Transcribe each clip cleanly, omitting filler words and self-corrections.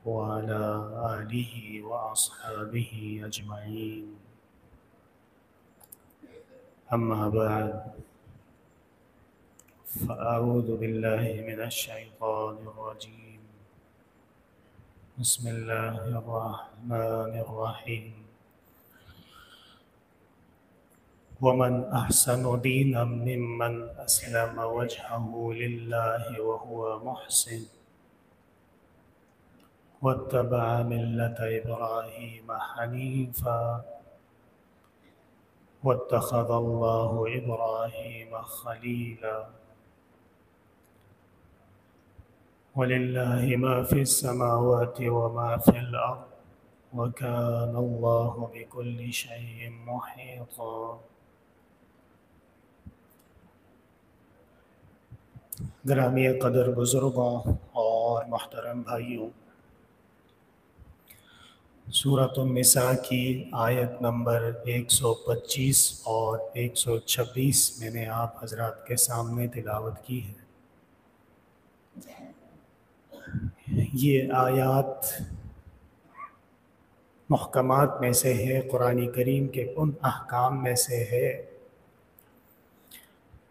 وعلى آله وأصحابه أجمعين. أما بعد، فأعوذ بالله من الشيطان الرجيم. بسم الله الرحمن الرحيم. ومن أحسن دينا ممن أسلم وجهه لله وهو محسن واتبع ملة إبراهيم حنيفا واتخذ الله إبراهيم خليلا. ولله ما في السماوات وما في الأرض وكان الله بكل شيء محيطا. گرامی قدر بزرگوں اور محترم بھائیوں، سورۃ النساء کی آیت نمبر 125 اور 126 میں نے آپ حضرات کے سامنے تلاوت کی ہے. یہ آیات محکمات میں سے ہے، قرآن کریم کے ان احکام میں سے ہے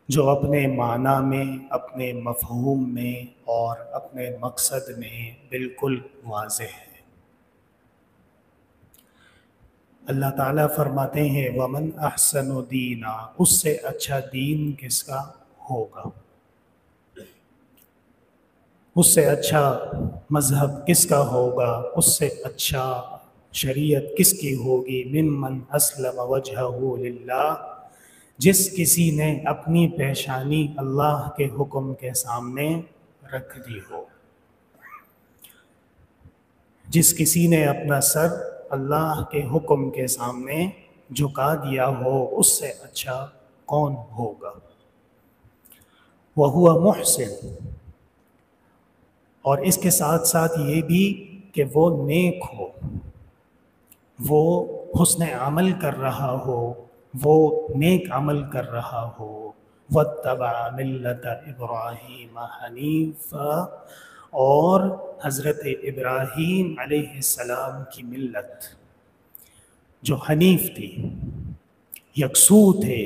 جو اپنے معنی میں، اپنے مفہوم میں اور اپنے مقصد میں بالکل واضح ہے. اللہ تعالیٰ فرماتے ہیں وَمَنْ أَحْسَنُ دِينًا، اس سے اچھا دین کس کا ہوگا، اس سے اچھا مذہب کس کا ہوگا، اس سے اچھا شریعت کس کی ہوگی. ممن اسلم وجہہ للہ، جس کسی نے اپنی پیشانی اللہ کے حکم کے سامنے رکھ دی ہو، جس کسی نے اپنا سر اللہ کے حکم کے سامنے جھکا دیا ہو، اس سے اچھا کون ہوگا. وَهُوَ مُحْسِنٌ، اور اس کے ساتھ ساتھ یہ بھی کہ وہ نیک ہو، وہ حسن عمل کر رہا ہو، وہ نیک عمل کر رہا ہو. وَاتَّبَعَ مِلَّةَ إِبْرَاهِيمَ حَنِيفًا، اور حضرت ابراہیم علیہ السلام کی ملت جو حنیف تھی، یکسو تھے،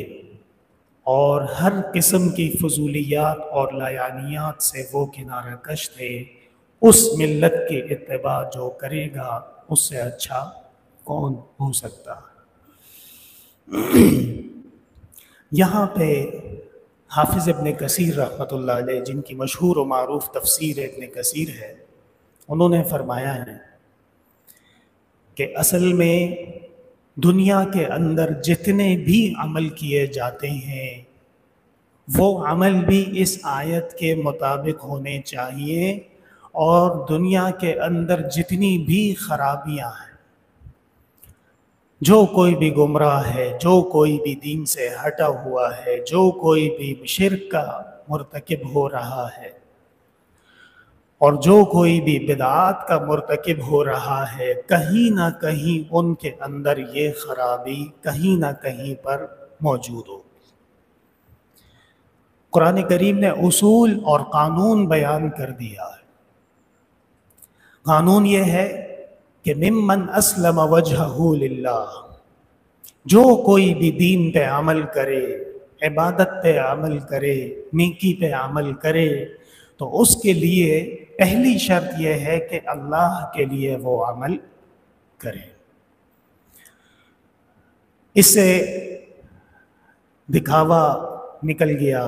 اور ہر قسم کی فضولیات اور لایعنیات سے وہ کنارہ کش تھے، اس ملت کی اتباع جو کرے گا اس سے اچھا کون ہو سکتا. یہاں پہ حافظ ابن کثیر رحمۃ اللہ علیہ، جن کی مشہور و معروف تفسیر ابن کثیر ہے، انہوں نے فرمایا ہے کہ اصل میں دنیا کے اندر جتنے بھی عمل کیے جاتے ہیں وہ عمل بھی اس آیت کے مطابق ہونے چاہیے، اور دنیا کے اندر جتنی بھی خرابیاں ہیں، جو کوئی بھی گمراہ ہے، جو کوئی بھی دین سے ہٹا ہوا ہے، جو کوئی بھی شرک کا مرتکب ہو رہا ہے، اور جو کوئی بھی بدعات کا مرتکب ہو رہا ہے، کہیں نہ کہیں ان کے اندر یہ خرابی کہیں نہ کہیں پر موجود ہو. قرآن کریم نے اصول اور قانون بیان کر دیا ہے. قانون یہ ہے کہ ممن اسلم وجہہ للہ، جو کوئی بھی دین پہ عمل کرے، عبادت پہ عمل کرے، نیکی پہ عمل کرے، تو اس کے لیے پہلی شرط یہ ہے کہ اللہ کے لیے وہ عمل کرے. اس سے دکھاوا نکل گیا،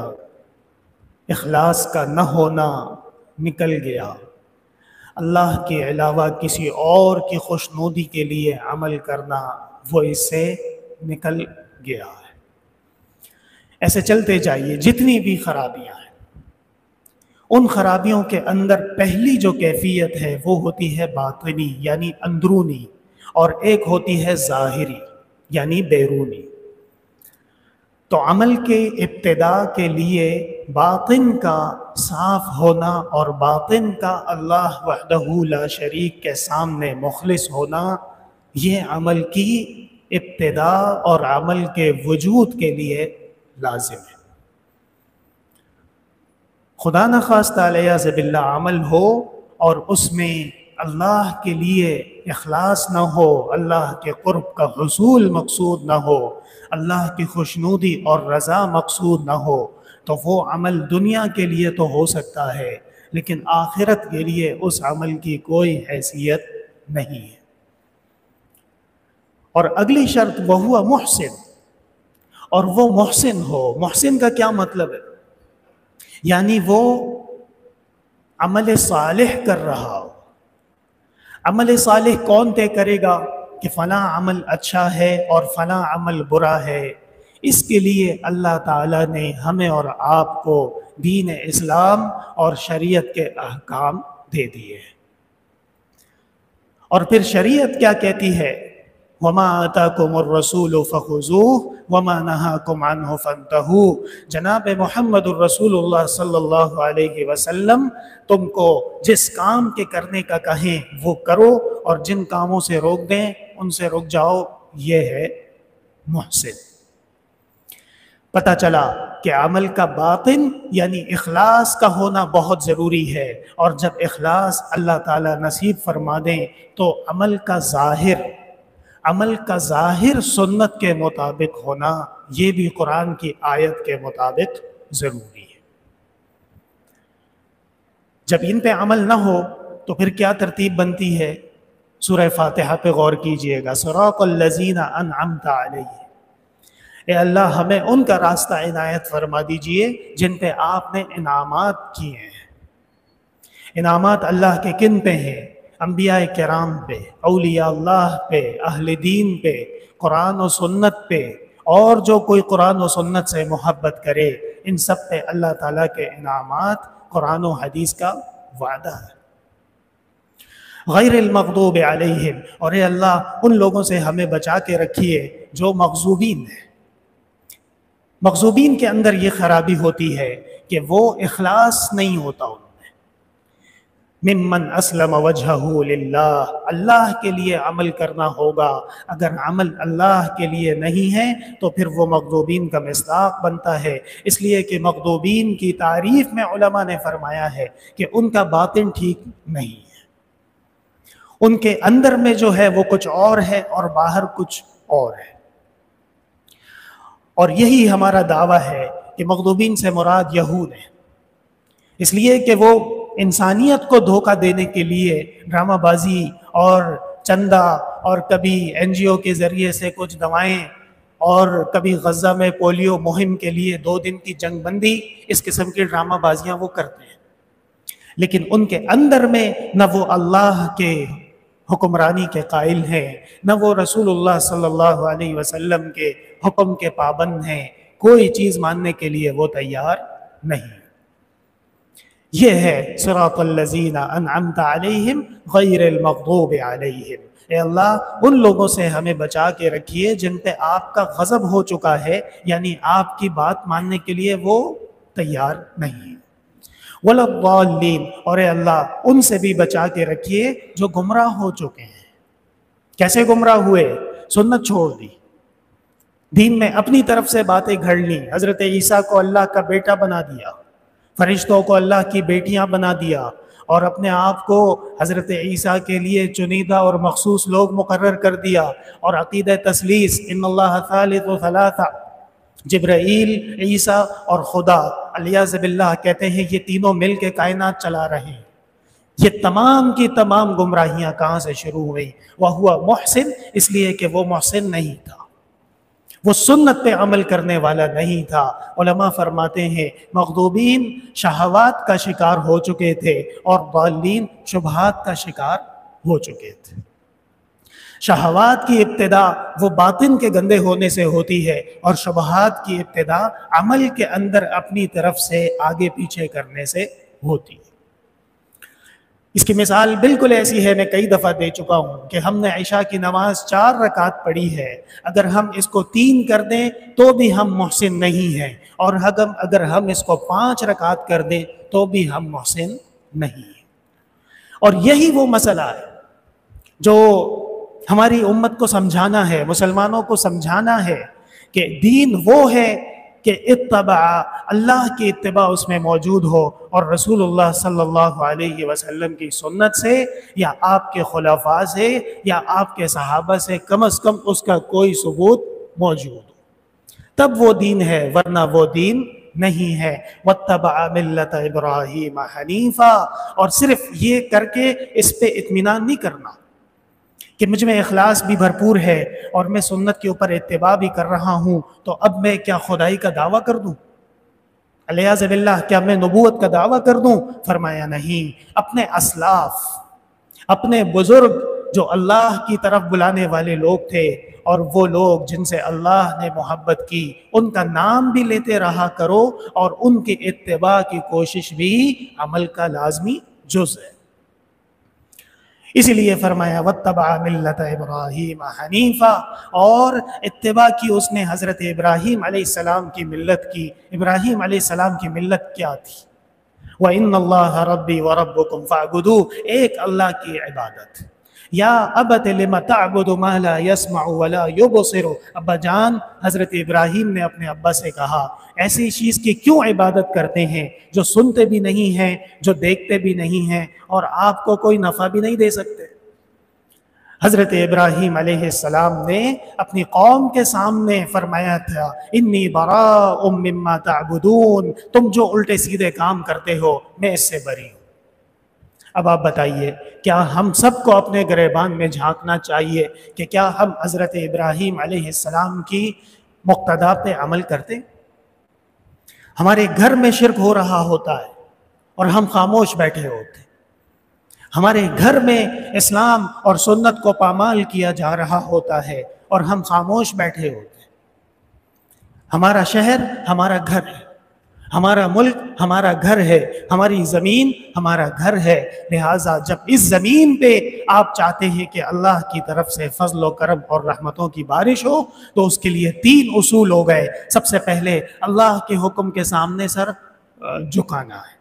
اخلاص کا نہ ہونا نکل گیا، اللہ کے علاوہ کسی اور کی خوشنودی کے لیے عمل کرنا وہ اس سے نکل گیا ہے. ایسے چلتے جائیے، جتنی بھی خرابیاں ہیں، ان خرابیوں کے اندر پہلی جو کیفیت ہے وہ ہوتی ہے باطنی یعنی اندرونی، اور ایک ہوتی ہے ظاہری یعنی بیرونی. تو عمل کے ابتدا کے لیے باطن کا صاف ہونا اور باطن کا اللہ وحدہ لا شریک کے سامنے مخلص ہونا، یہ عمل کی ابتدا اور عمل کے وجود کے لیے لازم ہے. خدا نخواستہ علیہ باللہ عمل ہو اور اس میں اللہ کے لیے اخلاص نہ ہو، اللہ کے قرب کا حصول مقصود نہ ہو، اللہ کی خوشنودی اور رضا مقصود نہ ہو، تو وہ عمل دنیا کے لیے تو ہو سکتا ہے لیکن آخرت کے لیے اس عمل کی کوئی حیثیت نہیں ہے۔ اور اگلی شرط وہ ہوا محسن، اور وہ محسن ہو۔ محسن کا کیا مطلب ہے؟ یعنی وہ عمل صالح کر رہا ہو۔ عمل صالح کون طے کرے گا کہ فلاں عمل اچھا ہے اور فلاں عمل برا ہے؟ اس کے لیے اللہ تعالیٰ نے ہمیں اور آپ کو دین اسلام اور شریعت کے احکام دے دیے ہیں۔ اور پھر شریعت کیا کہتی ہے؟ وَمَا آتَاكُمُ الرَّسُولُ فَخُذُوهُ وَمَا نَهَاكُمْ عَنْهُ فَانْتَهُوا۔ جناب محمد الرسول اللہ صلی اللہ علیہ وسلم تم کو جس کام کے کرنے کا کہیں وہ کرو، اور جن کاموں سے روک دیں ان سے رک جاؤ۔ یہ ہے محسن۔ پتہ چلا کہ عمل کا باطن یعنی اخلاص کا ہونا بہت ضروری ہے، اور جب اخلاص اللہ تعالیٰ نصیب فرما دیں تو عمل کا ظاہر سنت کے مطابق ہونا، یہ بھی قرآن کی آیت کے مطابق ضروری ہے۔ جب ان پہ عمل نہ ہو تو پھر کیا ترتیب بنتی ہے؟ سورہ فاتحہ پہ غور کیجئے گا۔ صراط الذین انعمت علیہم، اے اللہ ہمیں ان کا راستہ عنایت فرما دیجئے جن پہ آپ نے انعامات کیے ہیں۔ انعامات اللہ کے کن پہ ہیں؟ انبیاء کرام پہ، اولیاء اللہ پہ، اہل دین پہ، قرآن و سنت پہ، اور جو کوئی قرآن و سنت سے محبت کرے، ان سب پہ اللہ تعالیٰ کے انعامات قرآن و حدیث کا وعدہ ہے۔ غیر المغضوب علیہم، اور اے اللہ ان لوگوں سے ہمیں بچا کے رکھیے جو مغضوبین ہیں۔ مغضوبین کے اندر یہ خرابی ہوتی ہے کہ وہ اخلاص نہیں ہوتا ان میں۔ ممن اسلم وجہہ للہ، اللہ کے لیے عمل کرنا ہوگا۔ اگر عمل اللہ کے لیے نہیں ہے تو پھر وہ مغضوبین کا مصداق بنتا ہے۔ اس لیے کہ مغضوبین کی تعریف میں علماء نے فرمایا ہے کہ ان کا باطن ٹھیک نہیں ہے، ان کے اندر میں جو ہے وہ کچھ اور ہے اور باہر کچھ اور ہے۔ اور یہی ہمارا دعویٰ ہے کہ مغضوبین سے مراد یہود ہیں، اس لیے کہ وہ انسانیت کو دھوکہ دینے کے لیے ڈرامہ بازی اور چندہ، اور کبھی این جی او کے ذریعے سے کچھ دوائیں، اور کبھی غزہ میں پولیو مہم کے لیے 2 دن کی جنگ بندی، اس قسم کی ڈرامہ بازیاں وہ کرتے ہیں، لیکن ان کے اندر میں نہ وہ اللہ کے حکمرانی کے قائل ہیں، نہ وہ رسول اللہ صلی اللہ علیہ وسلم کے حکم کے پابند ہیں، کوئی چیز ماننے کے لیے وہ تیار نہیں۔ یہ ہے صراط الذین انعمت علیہم غیر المغضوب علیہم۔ اے اللہ ان لوگوں سے ہمیں بچا کے رکھیے جن پہ آپ کا غضب ہو چکا ہے، یعنی آپ کی بات ماننے کے لیے وہ تیار نہیں۔ ولا الضالین، اور اے اللہ ان سے بھی بچا کے رکھیے جو گمراہ ہو چکے ہیں۔ کیسے گمراہ ہوئے؟ سنت چھوڑ دی، دین میں اپنی طرف سے باتیں گھڑ لی، حضرت عیسیٰ کو اللہ کا بیٹا بنا دیا، فرشتوں کو اللہ کی بیٹیاں بنا دیا، اور اپنے آپ کو حضرت عیسیٰ کے لیے چنیدہ اور مخصوص لوگ مقرر کر دیا، اور عقیدہ تثلیث ان اللہ ثالث ثلاثہ، جبرائیل، عیسیٰ اور خدا علیہ باللہ کہتے ہیں یہ تینوں مل کے کائنات چلا رہے ہیں۔ یہ تمام کی تمام گمراہیاں کہاں سے شروع ہوئی؟ وَهُوَ محسن، اس لیے کہ وہ محسن نہیں تھا، وہ سنت پہ عمل کرنے والا نہیں تھا۔ علماء فرماتے ہیں مغضوبین شہوات کا شکار ہو چکے تھے اور ضالین شبہات کا شکار ہو چکے تھے۔ شہوات کی ابتدا وہ باطن کے گندے ہونے سے ہوتی ہے، اور شبہات کی ابتدا عمل کے اندر اپنی طرف سے آگے پیچھے کرنے سے ہوتی ہے۔ اس کی مثال بالکل ایسی ہے، میں کئی دفعہ دے چکا ہوں کہ ہم نے عشاء کی نماز 4 رکعت پڑھی ہے، اگر ہم اس کو 3 کر دیں تو بھی ہم محسن نہیں ہیں، اور اگر ہم اس کو 5 رکعت کر دیں تو بھی ہم محسن نہیں ہیں۔ اور یہی وہ مسئلہ ہے جو ہماری امت کو سمجھانا ہے، مسلمانوں کو سمجھانا ہے کہ دین وہ ہے کہ اتبع اللہ کی اتباع اس میں موجود ہو اور رسول اللہ صلی اللہ علیہ وسلم کی سنت سے یا آپ کے خلفاء سے یا آپ کے صحابہ سے کم از کم اس کا کوئی ثبوت موجود ہو، تب وہ دین ہے، ورنہ وہ دین نہیں ہے۔ واتبع ملت ابراہیم حنیفا، اور صرف یہ کر کے اس پہ اطمینان نہیں کرنا کہ مجھ میں اخلاص بھی بھرپور ہے اور میں سنت کے اوپر اتباع بھی کر رہا ہوں، تو اب میں کیا خدائی کا دعویٰ کر دوں؟ علیاذ باللہ، کیا میں نبوت کا دعویٰ کر دوں؟ فرمایا نہیں، اپنے اسلاف، اپنے بزرگ جو اللہ کی طرف بلانے والے لوگ تھے اور وہ لوگ جن سے اللہ نے محبت کی، ان کا نام بھی لیتے رہا کرو، اور ان کے اتباع کی کوشش بھی عمل کا لازمی جز ہے۔ اسی لیے فرمایا واتبع ملت ابراہیم حنیفا، اور اتباع کی اس نے حضرت ابراہیم علیہ السلام کی ملت کی۔ ابراہیم علیہ السلام کی ملت کیا تھی؟ وَإِنَّ اللَّهَ رَبِّي وَرَبُّكُمْ فَاعْبُدُوهُ، ایک اللہ کی عبادت۔ یا ابت لم تعبد ما لا يسمع ولا يبصر، ابا جان حضرت ابراہیم نے اپنے ابا سے کہا ایسی چیز کی کیوں عبادت کرتے ہیں جو سنتے بھی نہیں ہیں، جو دیکھتے بھی نہیں ہیں، اور آپ کو کوئی نفع بھی نہیں دے سکتے۔ حضرت ابراہیم علیہ السلام نے اپنی قوم کے سامنے فرمایا تھا انی براء مما تعبدون، تم جو الٹے سیدھے کام کرتے ہو میں اس سے بری ہوں۔ اب آپ بتائیے، کیا ہم سب کو اپنے گریبان میں جھانکنا چاہیے کہ کیا ہم حضرت ابراہیم علیہ السلام کی مقتدا پہ عمل کرتے؟ ہمارے گھر میں شرک ہو رہا ہوتا ہے اور ہم خاموش بیٹھے ہوتے، ہمارے گھر میں اسلام اور سنت کو پامال کیا جا رہا ہوتا ہے اور ہم خاموش بیٹھے ہوتے۔ ہمارا شہر ہمارا گھر ہے، ہمارا ملک ہمارا گھر ہے، ہماری زمین ہمارا گھر ہے، لہٰذا جب اس زمین پہ آپ چاہتے ہیں کہ اللہ کی طرف سے فضل و کرم اور رحمتوں کی بارش ہو تو اس کے لیے 3 اصول ہو گئے۔ سب سے پہلے اللہ کے حکم کے سامنے سر جھکانا ہے،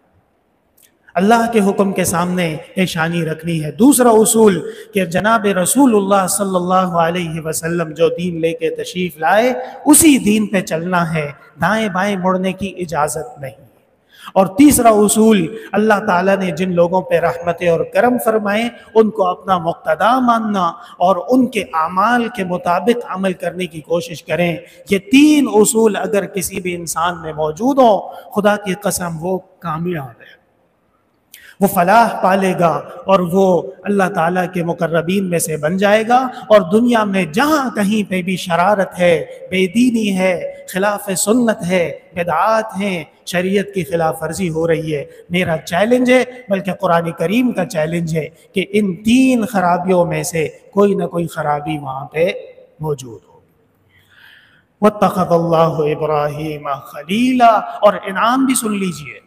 اللہ کے حکم کے سامنے پیشانی رکھنی ہے۔ دوسرا اصول کہ جناب رسول اللہ صلی اللہ علیہ وسلم جو دین لے کے تشریف لائے اسی دین پہ چلنا ہے، دائیں بائیں مڑنے کی اجازت نہیں۔ اور تیسرا اصول، اللہ تعالیٰ نے جن لوگوں پہ رحمتیں اور کرم فرمائے ان کو اپنا مقتدا ماننا اور ان کے اعمال کے مطابق عمل کرنے کی کوشش کریں۔ یہ 3 اصول اگر کسی بھی انسان میں موجود ہوں، خدا کی قسم وہ کامیاب ہے، وہ فلاح پالے گا اور وہ اللہ تعالیٰ کے مقربین میں سے بن جائے گا، اور دنیا میں جہاں کہیں پہ بھی شرارت ہے، بے دینی ہے، خلاف سنت ہے، بدعات ہیں، شریعت کی خلاف ورزی ہو رہی ہے، میرا چیلنج ہے، بلکہ قرآن کریم کا چیلنج ہے کہ ان 3 خرابیوں میں سے کوئی نہ کوئی خرابی وہاں پہ موجود ہو۔ واتخذ اللہ ابراہیم خلیلا، اور انعام بھی سن لیجئے،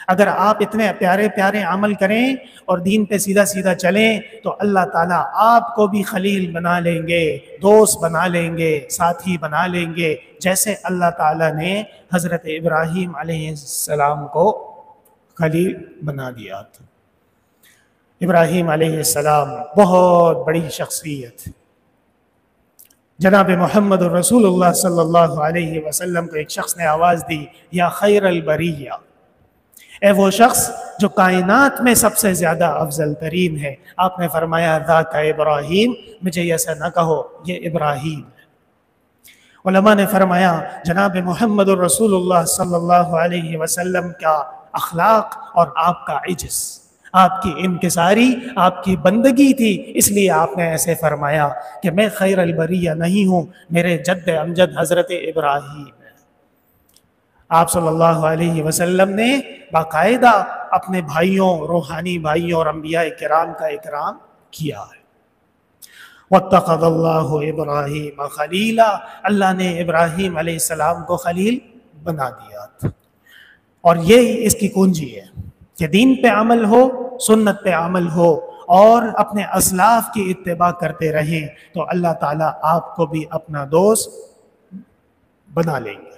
اگر آپ اتنے پیارے پیارے عمل کریں اور دین پہ سیدھا سیدھا چلیں تو اللہ تعالیٰ آپ کو بھی خلیل بنا لیں گے، دوست بنا لیں گے، ساتھی بنا لیں گے، جیسے اللہ تعالیٰ نے حضرت ابراہیم علیہ السلام کو خلیل بنا دیا تھا۔ ابراہیم علیہ السلام بہت بڑی شخصیت، جناب محمد الرسول اللہ صلی اللہ علیہ وسلم کو ایک شخص نے آواز دی یا خیر البریہ، اے وہ شخص جو کائنات میں سب سے زیادہ افضل ترین ہے۔ آپ نے فرمایا ذاک ابراہیم، مجھے ایسا نہ کہو، یہ ابراہیم ہے۔ علماء نے فرمایا جناب محمد الرسول اللہ صلی اللہ علیہ وسلم کا اخلاق اور آپ کا عجز، آپ کی انکساری، آپ کی بندگی تھی، اس لیے آپ نے ایسے فرمایا کہ میں خیر البریہ نہیں ہوں، میرے جد امجد حضرت ابراہیم ہے۔ آپ صلی اللہ علیہ وسلم نے باقاعدہ اپنے بھائیوں، روحانی بھائیوں اور انبیاء کرام کا اکرام کیا ہے۔ واتخذ اللہ ابراہیم خلیلا، اللہ نے ابراہیم علیہ السلام کو خلیل بنا دیا تھا، اور یہ اس کی کنجی ہے کہ دین پہ عمل ہو، سنت پہ عمل ہو اور اپنے اسلاف کی اتباع کرتے رہیں تو اللہ تعالیٰ آپ کو بھی اپنا دوست بنا لیں گے۔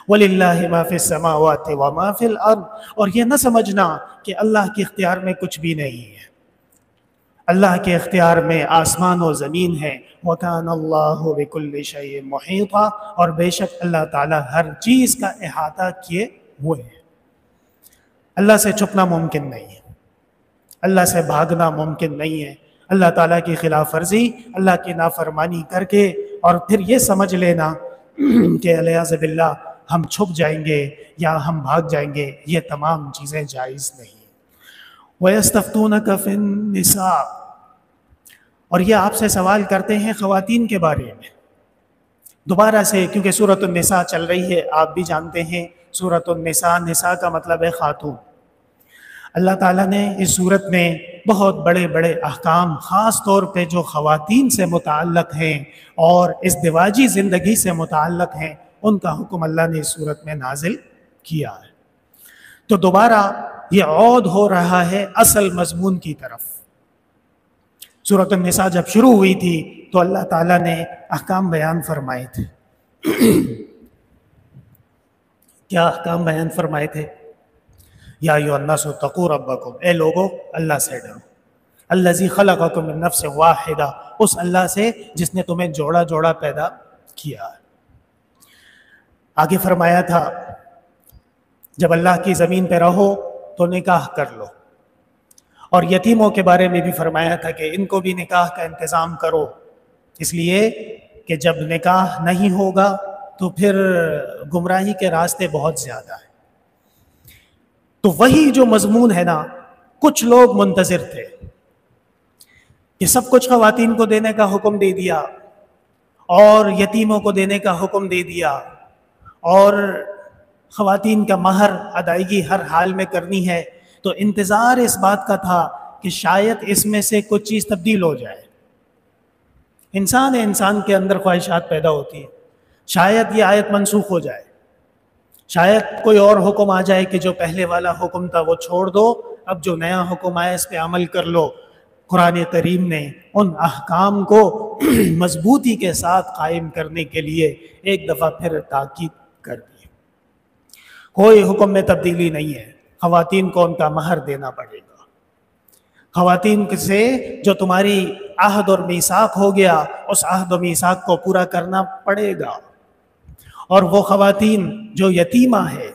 وَلِلَّهِ مَا فِي السَّمَاوَاتِ وَمَا فِي الْأَرْضِ، اور یہ نہ سمجھنا کہ اللہ کے اختیار میں کچھ بھی نہیں ہے۔ اللہ کے اختیار میں آسمان و زمین ہے، وَكَانَ اللَّهُ بِكُلِّ شَيْءٍ مُحِيطًا، اور بے شک اللہ تعالیٰ ہر چیز کا احاطہ کیے ہوئے ہیں۔ اللہ سے چھپنا ممکن نہیں ہے، اللہ سے بھاگنا ممکن نہیں ہے۔ اللہ تعالیٰ کی خلاف ورزی، اللہ کی نافرمانی کر کے اور پھر یہ سمجھ لینا کہ علیہ باللہ ہم چھپ جائیں گے یا ہم بھاگ جائیں گے، یہ تمام چیزیں جائز نہیں۔ وَيَسْتَفْتُونَكَ فِي النِّسَاءِ، اور یہ آپ سے سوال کرتے ہیں خواتین کے بارے میں۔ دوبارہ سے کیونکہ سورۃ النساء چل رہی ہے، آپ بھی جانتے ہیں سورۃ النساء، نساء کا مطلب ہے خاتون۔ اللہ تعالیٰ نے اس صورت میں بہت بڑے بڑے احکام، خاص طور پہ جو خواتین سے متعلق ہیں اور اس ازدواجی زندگی سے متعلق ہیں، ان کا حکم اللہ نے اس صورت میں نازل کیا ہے۔ تو دوبارہ یہ عود ہو رہا ہے اصل مضمون کی طرف۔ سورۃ النساء جب شروع ہوئی تھی تو اللہ تعالیٰ نے احکام بیان فرمائے تھے۔ کیا احکام بیان فرمائے تھے؟ یا ایھا الناس اتقوا ربکم، اے لوگو اللہ سے ڈرو، الذی خلقکم من نفس واحدہ، اس اللہ سے جس نے تمہیں جوڑا جوڑا پیدا کیا۔ آگے فرمایا تھا جب اللہ کی زمین پہ رہو تو نکاح کر لو، اور یتیموں کے بارے میں بھی فرمایا تھا کہ ان کو بھی نکاح کا انتظام کرو، اس لیے کہ جب نکاح نہیں ہوگا تو پھر گمراہی کے راستے بہت زیادہ ہیں۔ تو وہی جو مضمون ہے نا، کچھ لوگ منتظر تھے کہ سب کچھ خواتین کو دینے کا حکم دے دیا اور یتیموں کو دینے کا حکم دے دیا اور خواتین کا مہر ادائیگی ہر حال میں کرنی ہے، تو انتظار اس بات کا تھا کہ شاید اس میں سے کچھ چیز تبدیل ہو جائے۔ انسان کے اندر خواہشات پیدا ہوتی ہیں، شاید یہ آیت منسوخ ہو جائے، شاید کوئی اور حکم آ جائے کہ جو پہلے والا حکم تھا وہ چھوڑ دو، اب جو نیا حکم آیا اس پہ عمل کر لو۔ قرآن کریم نے ان احکام کو مضبوطی کے ساتھ قائم کرنے کے لیے ایک دفعہ پھر تاکید کر دی۔ کوئی حکم میں تبدیلی نہیں ہے، خواتین کو ان کا مہر دینا پڑے گا۔ خواتین سے جو تمہاری عہد اور میثاق ہو گیا، اس عہد و میثاق کو پورا کرنا پڑے گا۔ اور وہ خواتین جو یتیمہ ہے،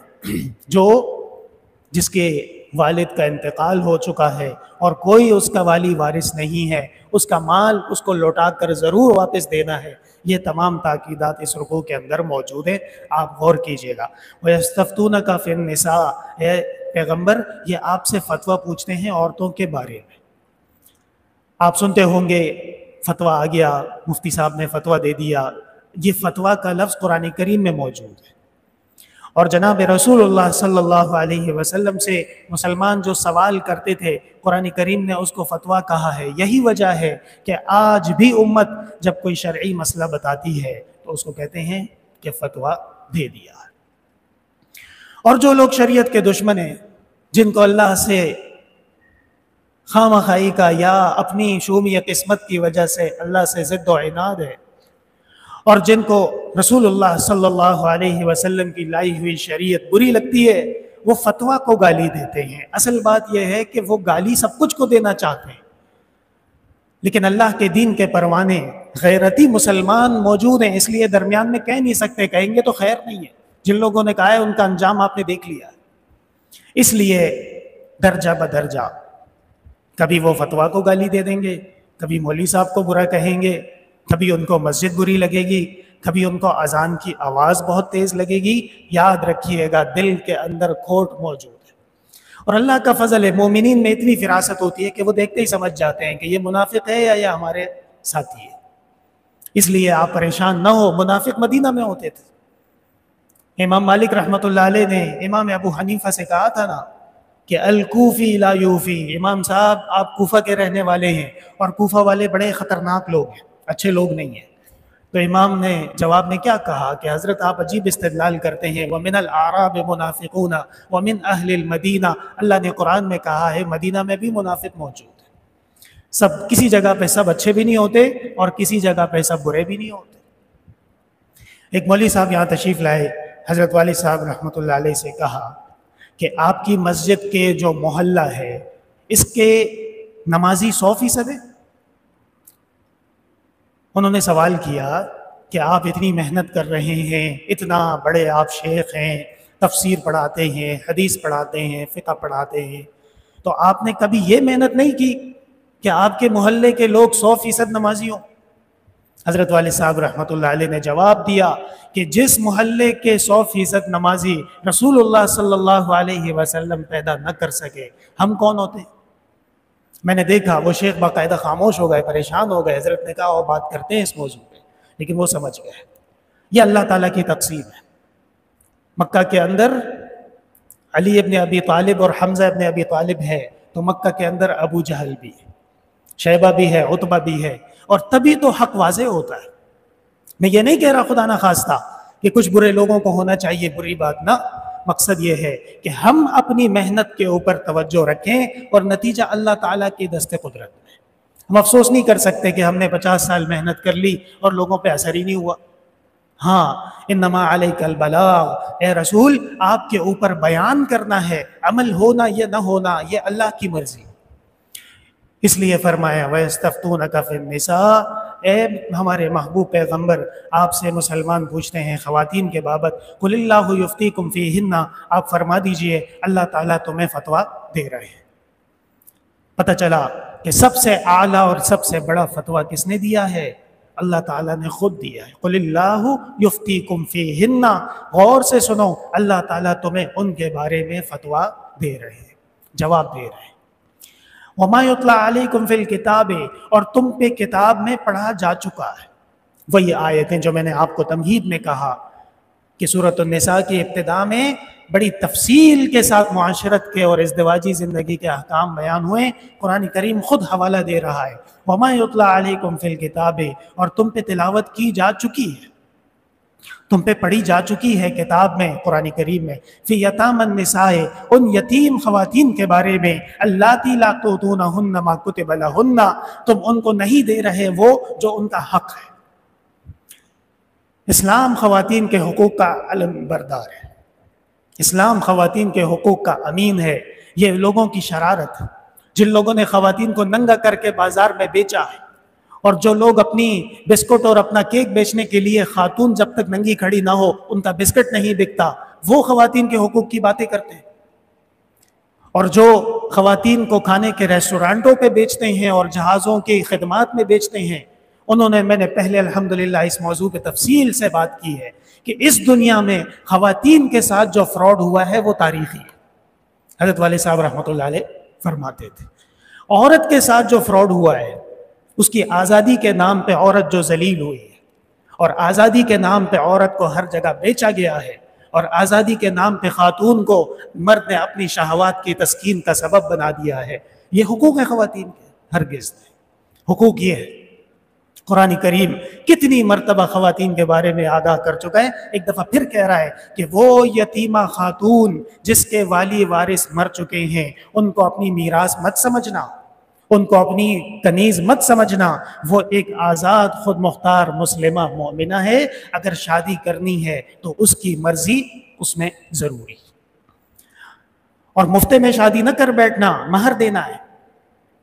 جس کے والد کا انتقال ہو چکا ہے اور کوئی اس کا والی وارث نہیں ہے، اس کا مال اس کو لوٹا کر ضرور واپس دینا ہے۔ یہ تمام تاکیدات اس رکوع کے اندر موجود ہیں، آپ غور کیجئے گا۔ وَيَسْتَفْتُونَكَ فِي النِّسَاءِ، اے پیغمبر یہ آپ سے فتویٰ پوچھتے ہیں عورتوں کے بارے میں۔ آپ سنتے ہوں گے فتویٰ آ گیا، مفتی صاحب نے فتویٰ دے دیا۔ یہ فتویٰ کا لفظ قرآن کریم میں موجود ہے، اور جناب رسول اللہ صلی اللہ علیہ وسلم سے مسلمان جو سوال کرتے تھے، قرآن کریم نے اس کو فتویٰ کہا ہے۔ یہی وجہ ہے کہ آج بھی امت جب کوئی شرعی مسئلہ بتاتی ہے تو اس کو کہتے ہیں کہ فتویٰ دے دیا۔ اور جو لوگ شریعت کے دشمن ہیں، جن کو اللہ سے خواہ کا یا اپنی شومی قسمت کی وجہ سے اللہ سے ضد و عناد ہے، اور جن کو رسول اللہ صلی اللہ علیہ وسلم کی لائی ہوئی شریعت بری لگتی ہے، وہ فتویٰ کو گالی دیتے ہیں۔ اصل بات یہ ہے کہ وہ گالی سب کچھ کو دینا چاہتے ہیں، لیکن اللہ کے دین کے پروانے غیرتی مسلمان موجود ہیں، اس لیے درمیان میں کہہ نہیں سکتے، کہیں گے تو خیر نہیں ہے۔ جن لوگوں نے کہا ہے ان کا انجام آپ نے دیکھ لیا، اس لیے درجہ بدرجہ کبھی وہ فتویٰ کو گالی دے دیں گے، کبھی مولوی صاحب کو برا کہیں گے، کبھی ان کو مسجد بری لگے گی، کبھی ان کو اذان کی آواز بہت تیز لگے گی۔ یاد رکھیے گا دل کے اندر کھوٹ موجود ہے، اور اللہ کا فضل ہے، مومنین میں اتنی فراست ہوتی ہے کہ وہ دیکھتے ہی سمجھ جاتے ہیں کہ یہ منافق ہے یا یہ ہمارے ساتھی ہے۔ اس لیے آپ پریشان نہ ہو، منافق مدینہ میں ہوتے تھے۔ امام مالک رحمۃ اللہ علیہ نے امام ابو حنیفہ سے کہا تھا نا کہ الکوفی لا یوفی، امام صاحب آپ کوفہ کے رہنے والے ہیں اور کوفہ والے بڑے خطرناک لوگ ہیں، اچھے لوگ نہیں ہیں۔ تو امام نے جواب میں کیا کہا کہ حضرت آپ عجیب استدلال کرتے ہیں، وَمِنَ الْأَعْرَابِ مُنَافِقُونَ وَمِنْ أَهْلِ الْمَدِينَةِ، اللہ نے قرآن میں کہا ہے مدینہ میں بھی منافق موجود ہیں۔ سب کسی جگہ پہ سب اچھے بھی نہیں ہوتے اور کسی جگہ پہ سب برے بھی نہیں ہوتے۔ ایک مولوی صاحب یہاں تشریف لائے، حضرت والد صاحب رحمۃ اللہ علیہ سے کہا کہ آپ کی مسجد کے جو محلہ ہے، اس کے نمازی 100% ہے؟ انہوں نے سوال کیا کہ آپ اتنی محنت کر رہے ہیں، اتنا بڑے آپ شیخ ہیں، تفسیر پڑھاتے ہیں، حدیث پڑھاتے ہیں، فقہ پڑھاتے ہیں، تو آپ نے کبھی یہ محنت نہیں کی کہ آپ کے محلے کے لوگ 100% نمازی ہوں؟ حضرت والد صاحب رحمۃ اللہ علیہ نے جواب دیا کہ جس محلے کے 100% نمازی رسول اللہ صلی اللہ علیہ وسلم پیدا نہ کر سکے، ہم کون ہوتے ہیں؟ میں نے دیکھا وہ شیخ باقاعدہ خاموش ہو گئے، پریشان ہو گئے. حضرت نے کہا وہ بات کرتے ہیں اس موضوع پہ، لیکن وہ سمجھ گئے یہ اللہ تعالیٰ کی تقسیم ہے. مکہ کے اندر علی ابن ابی طالب اور حمزہ ابن ابی طالب ہے، تو مکہ کے اندر ابو جہل بھی ہے، شیبہ بھی ہے، عتبہ بھی ہے، اور تبھی تو حق واضح ہوتا ہے. میں یہ نہیں کہہ رہا خدا نہ خواستہ کہ کچھ برے لوگوں کو ہونا چاہیے، بری بات نہ. مقصد یہ ہے کہ ہم اپنی محنت کے اوپر توجہ رکھیں اور نتیجہ اللہ تعالیٰ کی دست قدرت میں. ہم افسوس نہیں کر سکتے کہ ہم نے 50 سال محنت کر لی اور لوگوں پہ اثر ہی نہیں ہوا. ہاں، انما علیک البلاغ، اے رسول آپ کے اوپر بیان کرنا ہے، عمل ہونا یا نہ ہونا یہ اللہ کی مرضی. اس لیے فرمایا وَيَسْتَفْتُونَكَ فِي النِّسَاءِ، اے ہمارے محبوب پیغمبر آپ سے مسلمان پوچھتے ہیں خواتین کے بابت. قُلِ اللَّهُ يُفْتِيكُمْ فِيهِنَّ، آپ فرما دیجئے اللہ تعالیٰ تمہیں فتویٰ دے رہے ہیں. پتہ چلا کہ سب سے اعلیٰ اور سب سے بڑا فتویٰ کس نے دیا ہے؟ اللہ تعالیٰ نے خود دیا ہے. قُلِ اللَّهُ يُفْتِيكُمْ فِيهِنَّ، غور سے سنو، اللہ تعالیٰ تمہیں ان کے بارے میں فتویٰ دے رہے ہیں، جواب دے رہے ہیں. وَمَا يُتْلَى عَلَيْكُمْ فِي الْكِتَابِ، اور تم پہ کتاب میں پڑھا جا چکا ہے. وہی آیتیں جو میں نے آپ کو تمہید میں کہا کہ سورۃ النساء کی ابتدا میں بڑی تفصیل کے ساتھ معاشرت کے اور ازدواجی زندگی کے احکام بیان ہوئے. قرآن کریم خود حوالہ دے رہا ہے وَمَا يُتْلَى عَلَيْكُمْ فِي الْكِتَابِ، اور تم پہ تلاوت کی جا چکی ہے، تم پہ پڑھی جا چکی ہے کتاب میں، قرآن کریم میں. فی یتام النساء، ان یتیم خواتین کے بارے میں، اللاتی لا تؤتونہن ما کتب لہن، تم ان کو نہیں دے رہے وہ جو ان کا حق ہے. اسلام خواتین کے حقوق کا علم بردار ہے، اسلام خواتین کے حقوق کا امین ہے. یہ لوگوں کی شرارت، جن لوگوں نے خواتین کو ننگا کر کے بازار میں بیچا ہے، اور جو لوگ اپنی بسکٹ اور اپنا کیک بیچنے کے لیے خاتون جب تک ننگی کھڑی نہ ہو ان کا بسکٹ نہیں بکتا، وہ خواتین کے حقوق کی باتیں کرتے ہیں. اور جو خواتین کو کھانے کے ریسٹورانٹوں پہ بیچتے ہیں اور جہازوں کی خدمات میں بیچتے ہیں، انہوں نے، میں نے پہلے الحمدللہ اس موضوع پہ تفصیل سے بات کی ہے کہ اس دنیا میں خواتین کے ساتھ جو فراڈ ہوا ہے وہ تاریخی ہے. حضرت والد صاحب رحمۃ اللہ علیہ فرماتے تھے عورت کے ساتھ جو فراڈ ہوا ہے، اس کی آزادی کے نام پہ عورت جو ذلیل ہوئی ہے، اور آزادی کے نام پہ عورت کو ہر جگہ بیچا گیا ہے، اور آزادی کے نام پہ خاتون کو مرد نے اپنی شہوات کی تسکین کا سبب بنا دیا ہے، یہ حقوق ہے خواتین کے؟ ہرگز نہیں. حقوق یہ ہے، قرآن کریم کتنی مرتبہ خواتین کے بارے میں آگاہ کر چکا ہے. ایک دفعہ پھر کہہ رہا ہے کہ وہ یتیمہ خاتون جس کے والی وارث مر چکے ہیں ان کو اپنی میراث مت سمجھنا، ان کو اپنی کنیز مت سمجھنا. وہ ایک آزاد خود مختار مسلمہ مومنہ ہے، اگر شادی کرنی ہے تو اس کی مرضی اس میں ضروری. اور مفتے میں شادی نہ کر بیٹھنا، مہر دینا ہے.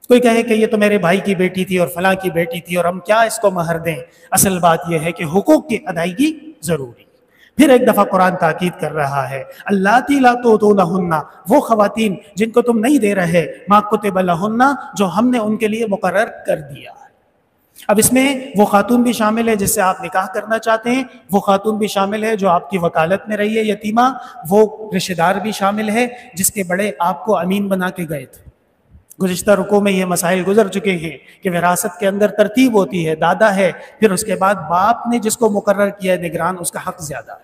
کوئی کہے کہ یہ تو میرے بھائی کی بیٹی تھی اور فلاں کی بیٹی تھی اور ہم کیا اس کو مہر دیں. اصل بات یہ ہے کہ حقوق کی ادائیگی ضروری. پھر ایک دفعہ قرآن تاکید کر رہا ہے اللاتی لا تؤتونہن، وہ خواتین جن کو تم نہیں دے رہے، ما کتب لہن، جو ہم نے ان کے لیے مقرر کر دیا. اب اس میں وہ خاتون بھی شامل ہے جس سے آپ نکاح کرنا چاہتے ہیں، وہ خاتون بھی شامل ہے جو آپ کی وکالت میں رہی ہے یتیمہ، وہ رشتہ دار بھی شامل ہے جس کے بڑے آپ کو امین بنا کے گئے تھے. گزشتہ رکوع میں یہ مسائل گزر چکے ہیں کہ وراثت کے اندر ترتیب ہوتی ہے، دادا ہے، پھر اس کے بعد باپ نے جس کو مقرر کیا ہے نگران، اس کا حق زیادہ ہے.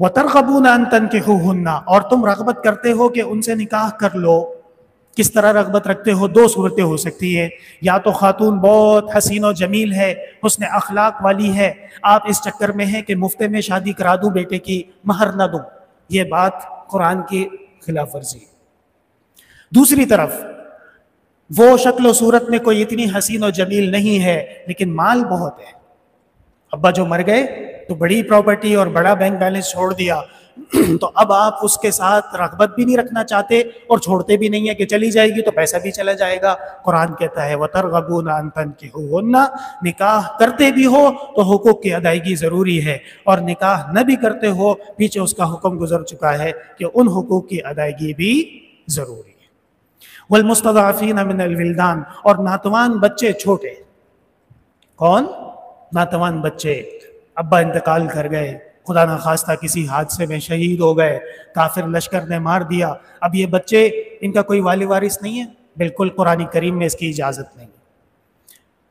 وَتَرْغَبُونَ أَن تَنكِحُوهُنَّ، اور تم رغبت کرتے ہو کہ ان سے نکاح کر لو. کس طرح رغبت رکھتے ہو؟ دو صورتیں ہو سکتی ہیں. یا تو خاتون بہت حسین و جمیل ہے، حسن اخلاق والی ہے، آپ اس چکر میں ہیں کہ مفتے میں شادی کرا دوں بیٹے کی، مہر نہ دوں. یہ بات قرآن کی خلاف ورزی. دوسری طرف وہ شکل و صورت میں کوئی اتنی حسین و جمیل نہیں ہے لیکن مال بہت ہے. ابا جو مر گئے تو بڑی پراپرٹی اور بڑا بینک بیلنس چھوڑ دیا، تو اب آپ اس کے ساتھ رغبت بھی نہیں رکھنا چاہتے اور چھوڑتے بھی نہیں ہیں کہ چلی جائے گی تو پیسہ بھی چلا جائے گا. قرآن کہتا ہے وَتَرْغَبُونَ أَن تَنكِحُوهُنَّ، نکاح کرتے بھی ہو تو حقوق کی ادائیگی ضروری ہے، اور نکاح نہ بھی کرتے ہو پیچھے اس کا حکم گزر چکا ہے کہ ان حقوق کی ادائیگی بھی ضروری ہے. وَالْمُسْتَضْعَفِينَ مِنَ الْوِلْدَانِ، اور ناتوان بچے چھوٹے. کون؟ ناتوان بچے. ابا انتقال کر گئے، خدا نخواستہ کسی حادثے میں شہید ہو گئے، کافر لشکر نے مار دیا، اب یہ بچے ان کا کوئی والی وارث نہیں ہے؟ بالکل قرآن کریم میں اس کی اجازت نہیں،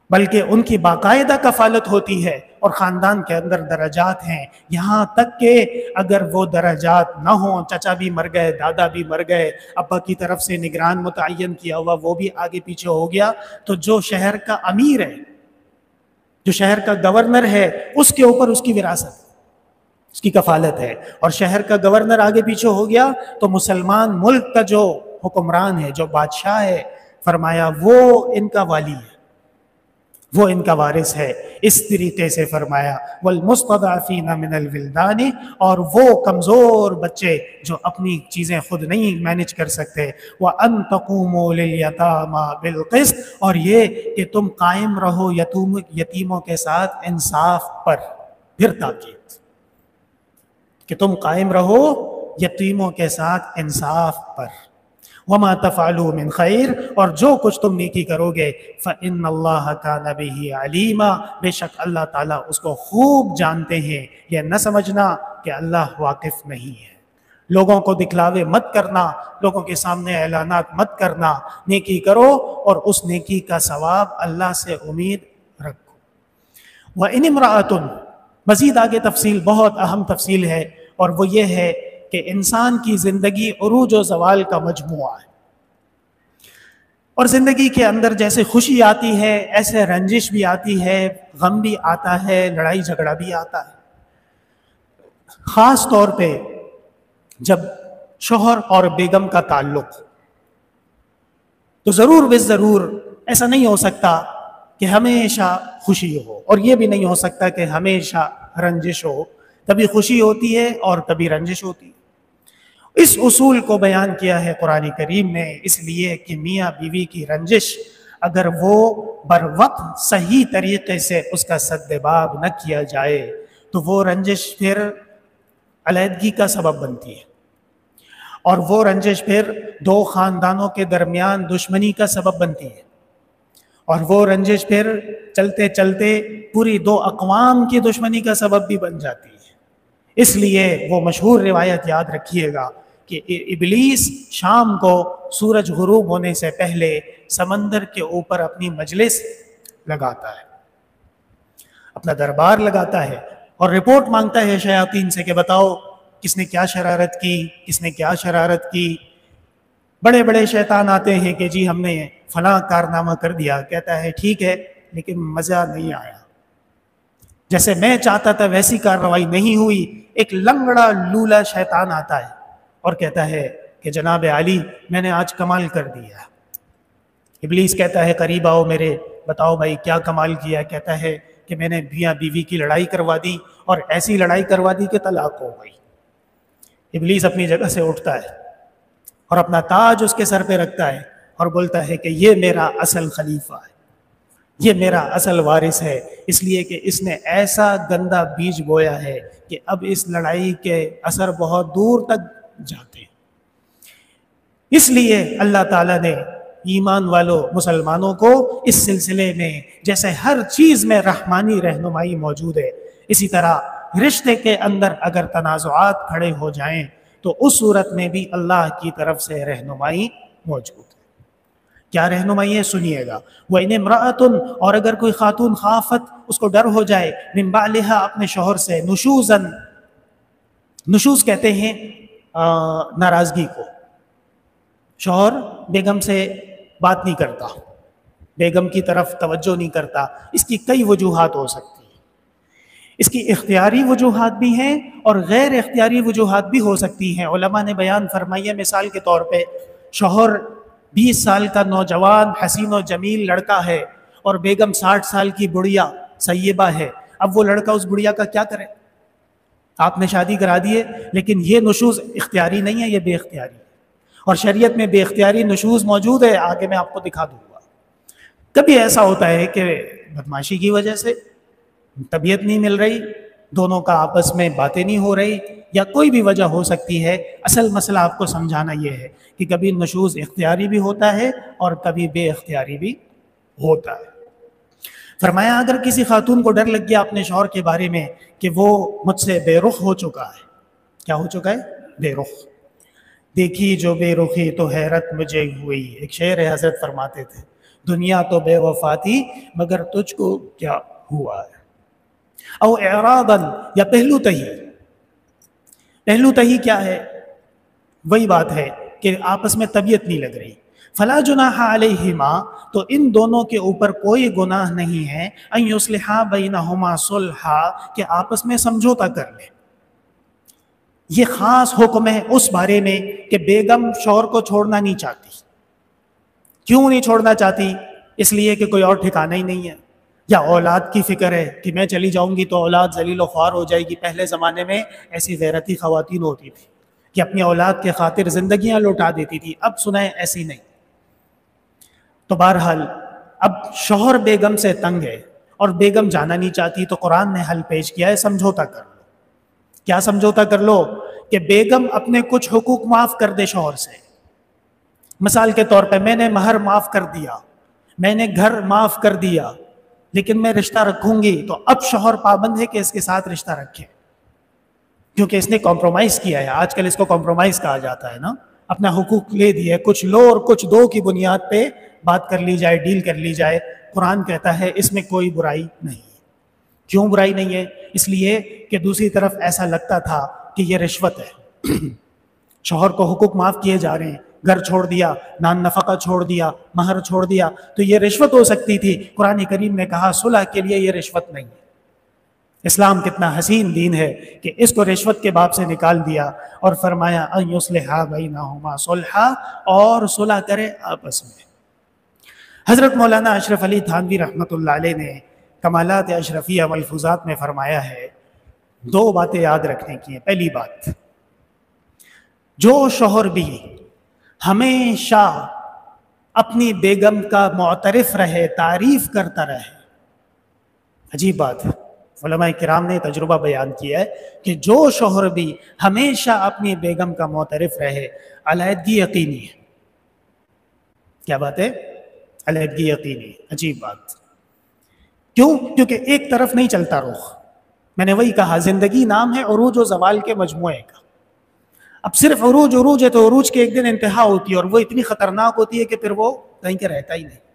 بلکہ ان کی باقاعدہ کفالت ہوتی ہے، اور خاندان کے اندر درجات ہیں، یہاں تک کہ اگر وہ درجات نہ ہوں، چچا بھی مر گئے، دادا بھی مر گئے، ابا کی طرف سے نگران متعین کیا ہوا وہ بھی آگے پیچھے ہو گیا، تو جو شہر کا امیر ہے، جو شہر کا گورنر ہے، اس کے اوپر اس کی وراثت، اس کی کفالت ہے. اور شہر کا گورنر آگے پیچھے ہو گیا تو مسلمان ملک کا جو حکمران ہے، جو بادشاہ ہے، فرمایا وہ ان کا والی ہے، وہ ان کا وارث ہے. اس طریقے سے فرمایا والمستضعفین من الولدان، اور وہ کمزور بچے جو اپنی چیزیں خود نہیں مینج کر سکتے. وان تقوموا للیتامی بالقسط، اور یہ کہ تم قائم رہو یتیموں کے ساتھ انصاف پر. پھر تاکید کہ تم قائم رہو یتیموں کے ساتھ انصاف پر. وما تفعلوا من خیر، اور جو کچھ تم نیکی کرو گے فإن اللہ کان بہ علیما، بے شک اللہ تعالیٰ اس کو خوب جانتے ہیں. یہ نہ سمجھنا کہ اللہ واقف نہیں ہے. لوگوں کو دکھلاوے مت کرنا، لوگوں کے سامنے اعلانات مت کرنا، نیکی کرو اور اس نیکی کا ثواب اللہ سے امید رکھو. وإن امرأۃ، مزید آگے تفصیل، بہت اہم تفصیل ہے، اور وہ یہ ہے کہ انسان کی زندگی عروج و زوال کا مجموعہ ہے، اور زندگی کے اندر جیسے خوشی آتی ہے ایسے رنجش بھی آتی ہے، غم بھی آتا ہے، لڑائی جھگڑا بھی آتا ہے. خاص طور پہ جب شوہر اور بیگم کا تعلق، تو ضرور ضرور ایسا نہیں ہو سکتا کہ ہمیشہ خوشی ہو، اور یہ بھی نہیں ہو سکتا کہ ہمیشہ رنجش ہو. کبھی خوشی ہوتی ہے اور کبھی رنجش ہوتی ہے. اس اصول کو بیان کیا ہے قرآن کریم نے، اس لیے کہ میاں بیوی کی رنجش اگر وہ بر وقت صحیح طریقے سے اس کا سدباب نہ کیا جائے تو وہ رنجش پھر علیحدگی کا سبب بنتی ہے، اور وہ رنجش پھر دو خاندانوں کے درمیان دشمنی کا سبب بنتی ہے، اور وہ رنجش پھر چلتے چلتے پوری دو اقوام کی دشمنی کا سبب بھی بن جاتی ہے. اس لیے وہ مشہور روایت یاد رکھیے گا کہ ابلیس شام کو سورج غروب ہونے سے پہلے سمندر کے اوپر اپنی مجلس لگاتا ہے، اپنا دربار لگاتا ہے، اور رپورٹ مانگتا ہے شیاطین سے کہ بتاؤ کس نے کیا شرارت کی، کس نے کیا شرارت کی. بڑے بڑے شیطان آتے ہیں کہ جی ہم نے فلاں کارنامہ کر دیا. کہتا ہے ٹھیک ہے لیکن مزہ نہیں آیا، جیسے میں چاہتا تھا ویسی کارروائی نہیں ہوئی. ایک لنگڑا لولا شیطان آتا ہے اور کہتا ہے کہ جناب علی میں نے آج کمال کر دیا. ابلیس کہتا ہے قریب آؤ میرے، بتاؤ بھائی کیا کمال کیا. کہتا ہے کہ میں نے میاں بیوی کی لڑائی کروا دی، اور ایسی لڑائی کروا دی کہ طلاق ہو گئی. ابلیس اپنی جگہ سے اٹھتا ہے اور اپنا تاج اس کے سر پہ رکھتا ہے اور بولتا ہے کہ یہ میرا اصل خلیفہ ہے، یہ میرا اصل وارث ہے، اس لیے کہ اس نے ایسا گندا بیج بویا ہے کہ اب اس لڑائی کے اثر بہت دور تک جاتے ہیں. اس لیے اللہ تعالیٰ نے ایمان والوں مسلمانوں کو اس سلسلے میں جیسے ہر چیز میں رحمانی رہنمائی موجود ہے، اسی طرح رشتے کے اندر اگر تنازعات کھڑے ہو جائیں تو اس صورت میں بھی اللہ کی طرف سے رہنمائی موجود ہے. کیا رہنمائی ہے سنیے گا. وَإِنِ امْرَأَةٌ، اور اگر کوئی خاتون خافت، اس کو ڈر ہو جائے، مِن بَعْلِهَا، اپنے شوہر سے، نشوزن، نشوز کہتے ہیں ناراضگی کو. شوہر بیگم سے بات نہیں کرتا، بیگم کی طرف توجہ نہیں کرتا. اس کی کئی وجوہات ہو سکتی ہیں. اس کی اختیاری وجوہات بھی ہیں اور غیر اختیاری وجوہات بھی ہو سکتی ہیں. علماء نے بیان فرمایا مثال کے طور پہ شوہر 20 سال کا نوجوان حسین و جمیل لڑکا ہے اور بیگم 60 سال کی بڑھیا سیبہ ہے. اب وہ لڑکا اس بڑھیا کا کیا کرے؟ آپ نے شادی کرا دی ہے لیکن یہ نشوز اختیاری نہیں ہے، یہ بے اختیاری ہے، اور شریعت میں بے اختیاری نشوز موجود ہے، آگے میں آپ کو دکھا دوں گا۔ کبھی ایسا ہوتا ہے کہ بدماشی کی وجہ سے طبیعت نہیں مل رہی، دونوں کا آپس میں باتیں نہیں ہو رہی، یا کوئی بھی وجہ ہو سکتی ہے۔ اصل مسئلہ آپ کو سمجھانا یہ ہے کہ کبھی نشوز اختیاری بھی ہوتا ہے اور کبھی بے اختیاری بھی ہوتا ہے۔ فرمایا اگر کسی خاتون کو ڈر لگ گیا اپنے شوہر کے بارے میں کہ وہ مجھ سے بے رخ ہو چکا ہے، کیا ہو چکا ہے؟ بے رخ، دیکھی جو بے رخی تو حیرت مجھے ہوئی، ایک شعر ہے حضرت فرماتے تھے، دنیا تو بے وفا تھی مگر تجھ کو کیا ہوا ہے۔ او اعراضاً، یا پہلو تہی، پہلو تہی کیا ہے؟ وہی بات ہے کہ آپس میں طبیعت نہیں لگ رہی۔ فلا جناح علیہما، تو ان دونوں کے اوپر کوئی گناہ نہیں ہے، ان یصلحا بینہما صلحا، کہ آپس میں سمجھوتا کر لیں۔ یہ خاص حکم ہے اس بارے میں کہ بیگم شوہر کو چھوڑنا نہیں چاہتی۔ کیوں نہیں چھوڑنا چاہتی؟ اس لیے کہ کوئی اور ٹھکانہ ہی نہیں ہے، یا اولاد کی فکر ہے کہ میں چلی جاؤں گی تو اولاد ذلیل و خوار ہو جائے گی۔ پہلے زمانے میں ایسی غیرتی خواتین ہوتی تھی کہ اپنی اولاد کے خاطر زندگیاں لوٹا دیتی تھی، اب سنیں ایسی نہیں۔ تو بہرحال اب شوہر بیگم سے تنگ ہے اور بیگم جانا نہیں چاہتی، تو قرآن نے حل پیش کیا ہے، سمجھوتا کر لو۔ کیا سمجھوتا کر لو؟ کہ بیگم اپنے کچھ حقوق معاف کر دے شوہر سے۔ مثال کے طور پہ میں نے مہر معاف کر دیا، میں نے گھر معاف کر دیا، لیکن میں رشتہ رکھوں گی، تو اب شوہر پابند ہے کہ اس کے ساتھ رشتہ رکھے، کیونکہ اس نے کمپرومائز کیا ہے۔ آج کل اس کو کمپرومائز کہا جاتا ہے نا، اپنا حقوق لے دیے، کچھ لو اور کچھ دو کی بنیاد پہ بات کر لی جائے، ڈیل کر لی جائے۔ قرآن کہتا ہے اس میں کوئی برائی نہیں ہے۔ کیوں برائی نہیں ہے؟ اس لیے کہ دوسری طرف ایسا لگتا تھا کہ یہ رشوت ہے، شوہر کو حقوق معاف کیے جا رہے ہیں، گھر چھوڑ دیا، نان نفقہ چھوڑ دیا، مہر چھوڑ دیا، تو یہ رشوت ہو سکتی تھی۔ قرآن کریم نے کہا صلح کے لیے یہ رشوت نہیں ہے۔ اسلام کتنا حسین دین ہے کہ اس کو رشوت کے باب سے نکال دیا اور فرمایا ان یصلحا بینہما صلحا، اور صلح کرے آپس میں۔ حضرت مولانا اشرف علی تھانوی رحمۃ اللہ علیہ نے کمالات اشرفیہ ملفوظات میں فرمایا ہے، دو باتیں یاد رکھنے کی ہیں۔ پہلی بات، جو شوہر بھی ہمیشہ اپنی بیگم کا معترف رہے، تعریف کرتا رہے، عجیب بات ہے، علماء کرام نے تجربہ بیان کیا ہے کہ جو شوہر بھی ہمیشہ اپنی بیگم کا معترف رہے، علیحدگی یقینی ہے۔ کیا بات ہے؟ علیحدگی یقینی۔ عجیب بات، کیوں؟ کیونکہ ایک طرف نہیں چلتا رخ۔ میں نے وہی کہا، زندگی نام ہے عروج و زوال کے مجموعے کا۔ اب صرف عروج ہے تو عروج کے ایک دن انتہا ہوتی ہے، اور وہ اتنی خطرناک ہوتی ہے کہ پھر وہ کہیں کے رہتا ہی نہیں۔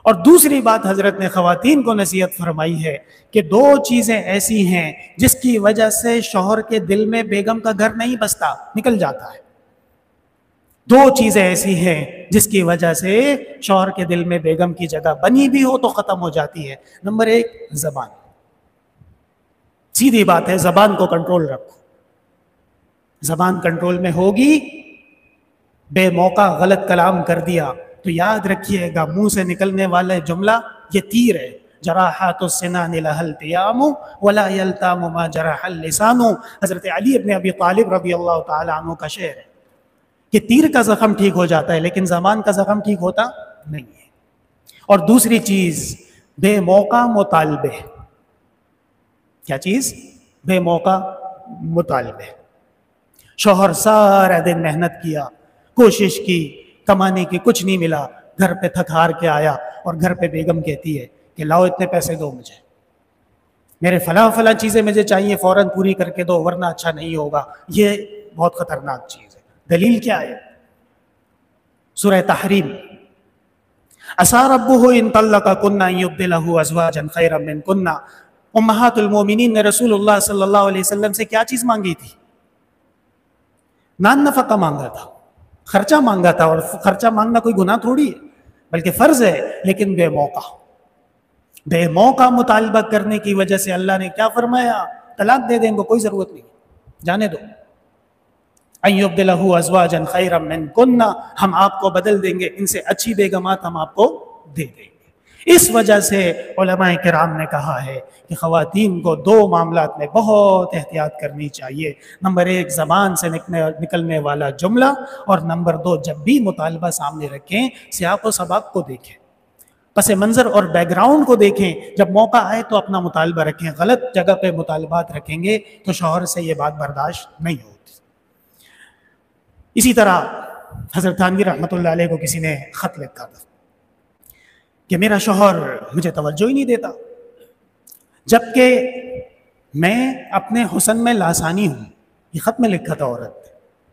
اور دوسری بات حضرت نے خواتین کو نصیحت فرمائی ہے کہ دو چیزیں ایسی ہیں جس کی وجہ سے شوہر کے دل میں بیگم کا گھر نہیں بستا، نکل جاتا ہے۔ دو چیزیں ایسی ہیں جس کی وجہ سے شوہر کے دل میں بیگم کی جگہ بنی بھی ہو تو ختم ہو جاتی ہے۔ نمبر ایک، زبان۔ سیدھی بات ہے، زبان کو کنٹرول رکھو۔ زبان کنٹرول میں ہوگی، بے موقع غلط کلام کر دیا تو یاد رکھیے گا منہ سے نکلنے والا جملہ یہ تیر ہے، جراحات السنان لها التیام ولا یلتام ما جرح اللسان۔ حضرت علی ابن ابی طالب رضی اللہ تعالی عنہ کا شعر ہے کہ تیر کا زخم ٹھیک ہو جاتا ہے لیکن زبان کا زخم ٹھیک ہوتا نہیں ہے۔ اور دوسری چیز، بے موقع مطالبے۔ کیا چیز؟ بے موقع مطالبے۔ شوہر سارا دن محنت کیا، کوشش کی، کمانے کی، کچھ نہیں ملا، گھر پہ تھک ہار کے آیا اور گھر پہ بیگم کہتی ہے کہ لاؤ اتنے پیسے دو مجھے، میرے فلاں چیزیں مجھے چاہیے، فوراً پوری کر کے دو ورنہ اچھا نہیں ہوگا۔ یہ بہت خطرناک چیز ہے۔ دلیل کیا ہے؟ سورہ تحریم، عسیٰ ربہ ان طلقکن ان یبدلہ ازواجا خیرا منکن۔ امہات المومنین نے رسول اللہ صلی اللہ علیہ وسلم سے کیا چیز مانگی تھی؟ نان نفقہ مانگا تھا، خرچہ مانگا تھا، اور خرچہ مانگنا کوئی گناہ تھوڑی ہے بلکہ فرض ہے، لیکن بے موقع مطالبہ کرنے کی وجہ سے اللہ نے کیا فرمایا؟ طلاق دے دیں گے، کوئی ضرورت نہیں، جانے دو۔ ان یبدلہ ازواجا خیرا منکن، ہم آپ کو بدل دیں گے، ان سے اچھی بیگمات ہم آپ کو دے دیں گے۔ اس وجہ سے علماء کرام نے کہا ہے کہ خواتین کو دو معاملات میں بہت احتیاط کرنی چاہیے. نمبر 1 زبان سے نکلنے والا جملہ، اور نمبر 2 جب بھی مطالبہ سامنے رکھیں سیاق و سباق کو دیکھیں، پس منظر اور بیک گراؤنڈ کو دیکھیں. جب موقع آئے تو اپنا مطالبہ رکھیں. غلط جگہ پہ مطالبات رکھیں گے تو شوہر سے یہ بات برداشت نہیں ہوتی. اسی طرح حضرت تھانوی رحمۃ اللہ علیہ کو کسی نے خط لکھا تھا کہ میرا شوہر مجھے توجہ ہی نہیں دیتا، جبکہ میں اپنے حسن میں لاسانی ہوں. یہ خط میں لکھا تھا عورت نے.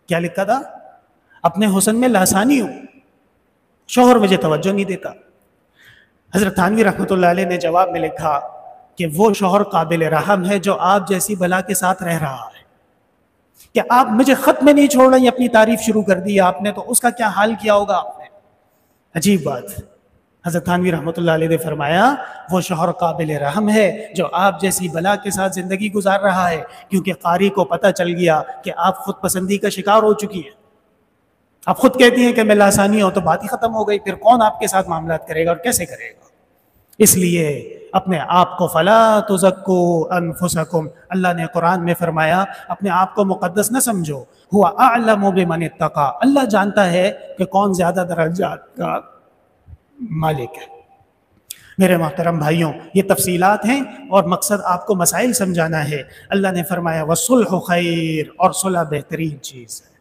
کیا لکھا تھا؟ اپنے حسن میں لاسانی ہوں، شوہر مجھے توجہ نہیں دیتا. حضرت تھانوی رحمۃ اللہ علیہ نے جواب میں لکھا کہ وہ شوہر قابل رحم ہے جو آپ جیسی بلا کے ساتھ رہ رہا ہے. کہ آپ مجھے خط میں نہیں چھوڑ رہے، اپنی تعریف شروع کر دی آپ نے، تو اس کا کیا حال کیا ہوگا آپ نے. عجیب بات. حضرت تھانوی رحمۃ اللہ علیہ نے فرمایا وہ شوہر قابل رحم ہے جو آپ جیسی بلا کے ساتھ زندگی گزار رہا ہے، کیونکہ قاری کو پتہ چل گیا کہ آپ خود پسندی کا شکار ہو چکی ہیں. آپ خود کہتی ہیں کہ میں لاسانی ہوں، تو بات ہی ختم ہو گئی. پھر کون آپ کے ساتھ معاملات کرے گا اور کیسے کرے گا؟ اس لیے اپنے آپ کو فلا تزکوا انفسکم، اللہ نے قرآن میں فرمایا اپنے آپ کو مقدس نہ سمجھو. ہوا اعلم بمن اتقى، اللہ جانتا ہے کہ کون زیادہ درجات کا مالک ہے. میرے محترم بھائیوں، یہ تفصیلات ہیں اور مقصد آپ کو مسائل سمجھانا ہے. اللہ نے فرمایا وَالصُّلْحُ خَيْرٌ، اور صلح بہترین چیز ہے.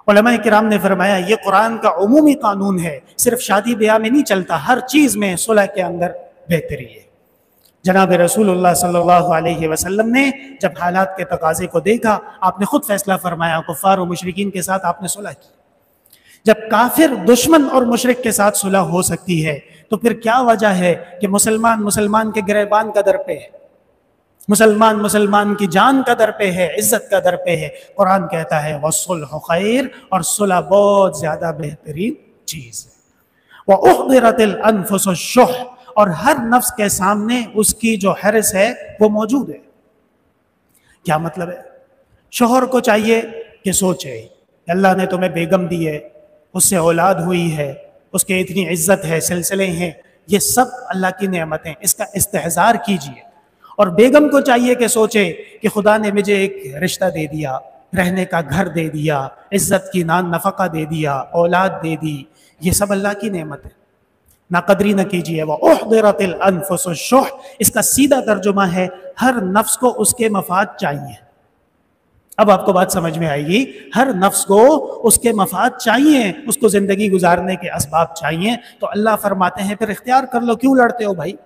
علماء کرام نے فرمایا یہ قرآن کا عمومی قانون ہے، صرف شادی بیاہ میں نہیں چلتا، ہر چیز میں صلح کے اندر بہتری ہے. جناب رسول اللہ صلی اللہ علیہ وسلم نے جب حالات کے تقاضے کو دیکھا، آپ نے خود فیصلہ فرمایا، کفار و مشرکین کے ساتھ آپ نے صلح کی. جب کافر دشمن اور مشرک کے ساتھ صلح ہو سکتی ہے تو پھر کیا وجہ ہے کہ مسلمان کے گریبان کا در پہ ہے، مسلمان کی جان کا در پہ ہے، عزت کا در پہ ہے. قرآن کہتا ہے وَالصُّلْحُ خَيْرٌ، اور صلح بہت زیادہ بہترین چیز ہے. وَأُحْضِرَتِ الْأَنفُسُ الشُّحَّ، اور ہر نفس کے سامنے اس کی جو حرص ہے وہ موجود ہے. کیا مطلب ہے؟ شوہر کو چاہیے کہ سوچے کہ اللہ نے تمہیں بیگم دی ہے، اس سے اولاد ہوئی ہے، اس کے اتنی عزت ہے، سلسلے ہیں، یہ سب اللہ کی نعمتیں، اس کا استحضار کیجیے. اور بیگم کو چاہیے کہ سوچے کہ خدا نے مجھے ایک رشتہ دے دیا، رہنے کا گھر دے دیا، عزت کی نان نفقہ دے دیا، اولاد دے دی، یہ سب اللہ کی نعمت ہے. ناقدری نہ کیجیے. وَأُحْضِرَتِ الْأَنفُسُ الشُّحَّ، اس کا سیدھا ترجمہ ہے ہر نفس کو اس کے مفاد چاہیے. اب آپ کو بات سمجھ میں آئے گی. ہر نفس کو اس کے مفاد چاہیے، اس کو زندگی گزارنے کے اسباب چاہیے. تو اللہ فرماتے ہیں پھر اختیار کر لو، کیوں لڑتے ہو بھائی؟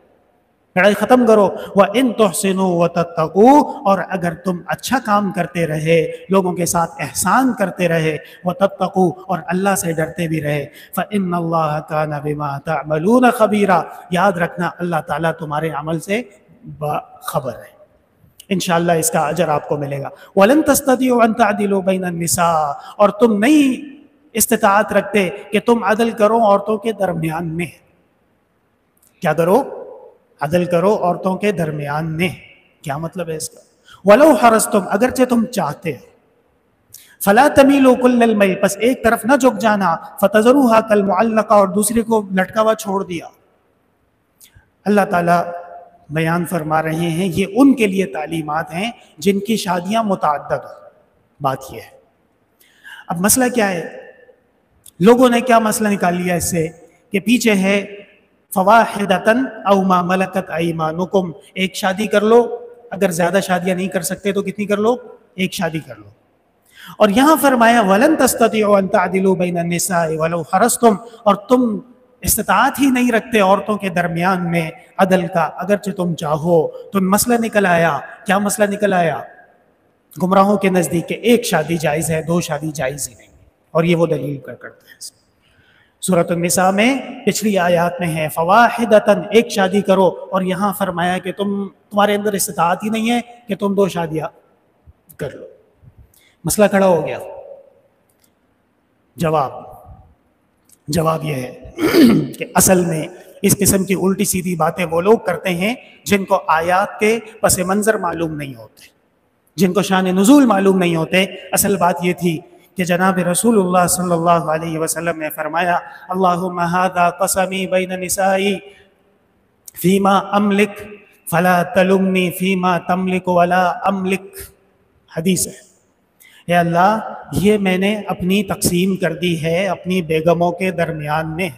لڑائی ختم کرو. وَإِن تُحْسِنُوا وَتَتَّقُوا، اور اگر تم اچھا کام کرتے رہے، لوگوں کے ساتھ احسان کرتے رہے، وَتَتَّقُوا، اور اللہ سے ڈرتے بھی رہے، فَإِنَّ اللَّهَ كَانَ بِمَا تَعْمَلُونَ خَبِيرًا، یاد رکھنا اللہ تعالیٰ تمہارے عمل سے باخبر ہے. انشاءاللہ اس کا اجر آپ کو ملے گا. وَلَن تَسْتَطِيعُوا أَن تَعْدِلُوا بَيْنَ النِّسَاءِ، اور تم نہیں استطاعت رکھتے کہ تم عدل کرو عورتوں کے درمیان میں. کیا کرو؟ عدل کرو عورتوں کے درمیان میں. کیا مطلب ہے اس کا؟ وَلَوْ حَرَصْتُمْ، اگرچہ تم چاہتے ہو، فَلَا تَمِيلُوا كُلَّ الْمَيْلِ، بس ایک طرف نہ جھک جانا، فَتَذَرُوهَا كَالْمُعَلَّقَةِ، اور دوسرے کو لٹکا ہوا چھوڑ دیا. اللہ تعالیٰ بیان فرما رہے ہیں یہ ان کے لیے تعلیمات ہیں جن کی شادیاں متعدد ہیں. بات یہ ہے. اب مسئلہ کیا ہے؟ لوگوں نے کیا مسئلہ نکال لیا اس سے کہ پیچھے ہے فواحدتن او ما ملکت ایمانکم، ایک شادی کر لو، اگر زیادہ شادیاں نہیں کر سکتے تو کتنی کر لو؟ ایک شادی کر لو. اور یہاں فرمایا ولن تستطيعوا ان تعدلوا بین النساء ولو حرصتم، اور تم استطاعت ہی نہیں رکھتے عورتوں کے درمیان میں عدل کا، اگرچہ تم چاہو. تو مسئلہ نکل آیا. کیا مسئلہ نکل آیا؟ گمراہوں کے نزدیک کہ ایک شادی جائز ہے، دو شادی جائز ہی نہیں، اور یہ وہ دلیل کر کرتے ہیں. سورۃ النساء میں پچھلی آیات میں ہے فواحدتن، ایک شادی کرو، اور یہاں فرمایا کہ تمہارے اندر استطاعت ہی نہیں ہے کہ تم دو شادیاں کر لو. مسئلہ کھڑا ہو گیا. جواب یہ ہے کہ اصل میں اس قسم کی الٹی سیدھی باتیں وہ لوگ کرتے ہیں جن کو آیات کے پس منظر معلوم نہیں ہوتے، جن کو شان نزول معلوم نہیں ہوتے. اصل بات یہ تھی کہ جناب رسول اللہ صلی اللہ علیہ وسلم نے فرمایا اللہم ھذا قسمی بین نسائی، فیما املک فلا تلمنی فیما تملک ولا املک، حدیث ہے. اے اللہ یہ میں نے اپنی تقسیم کر دی ہے اپنی بیگموں کے درمیان میں.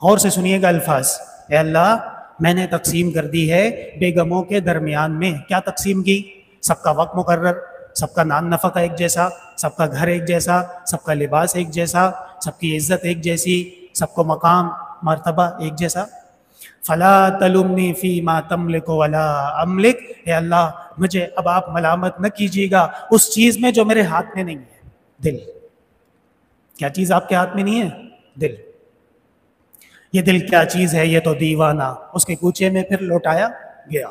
غور سے سنیے گا الفاظ. اے اللہ میں نے تقسیم کر دی ہے بیگموں کے درمیان میں. کیا تقسیم کی؟ سب کا وقت مقرر، سب کا نان نفقہ ایک جیسا، سب کا گھر ایک جیسا، سب کا لباس ایک جیسا، سب کی عزت ایک جیسی، سب کو مقام مرتبہ ایک جیسا. فلا تلمنی فیما تملک ولا املک، اے اللہ مجھے اب آپ ملامت نہ کیجیے گا اس چیز میں جو میرے ہاتھ میں نہیں ہے. دل. کیا چیز آپ کے ہاتھ میں نہیں ہے؟ دل. یہ دل کیا چیز ہے؟ یہ تو دیوانہ اس کے کوچے میں پھر لوٹایا گیا.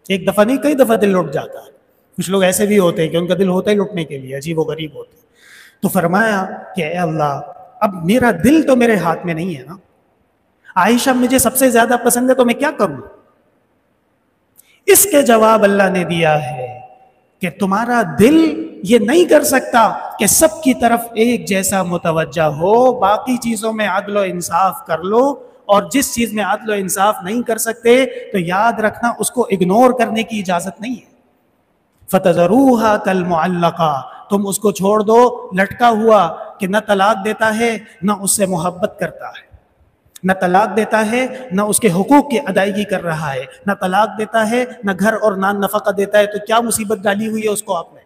ایک دفعہ نہیں کئی دفعہ دل لوٹ جاتا ہے. کچھ لوگ ایسے بھی ہوتے ہیں کہ ان کا دل ہوتا ہے لوٹنے کے لیے، عجیب و غریب ہوتے ہیں. تو فرمایا کہ اے اللہ اب میرا دل تو میرے ہاتھ میں نہیں ہے نا. عائشہ مجھے سب سے زیادہ پسند ہے تو میں کیا کروں؟ اس کے جواب اللہ نے دیا ہے کہ تمہارا دل یہ نہیں کر سکتا کہ سب کی طرف ایک جیسا متوجہ ہو. باقی چیزوں میں عدل و انصاف کر لو، اور جس چیز میں عدل و انصاف نہیں کر سکتے تو یاد رکھنا اس کو اگنور کرنے کی اجازت نہیں ہے. فَتَذَرُوهَا كَالْمُعَلَّقَةِ، تم اس کو چھوڑ دو لٹکا ہوا کہ نہ طلاق دیتا ہے نہ اس سے محبت کرتا ہے، نہ طلاق دیتا ہے نہ اس کے حقوق کی ادائیگی کر رہا ہے، نہ طلاق دیتا ہے نہ گھر اور نان نفقہ دیتا ہے. تو کیا مصیبت ڈالی ہوئی ہے اس کو آپ نے؟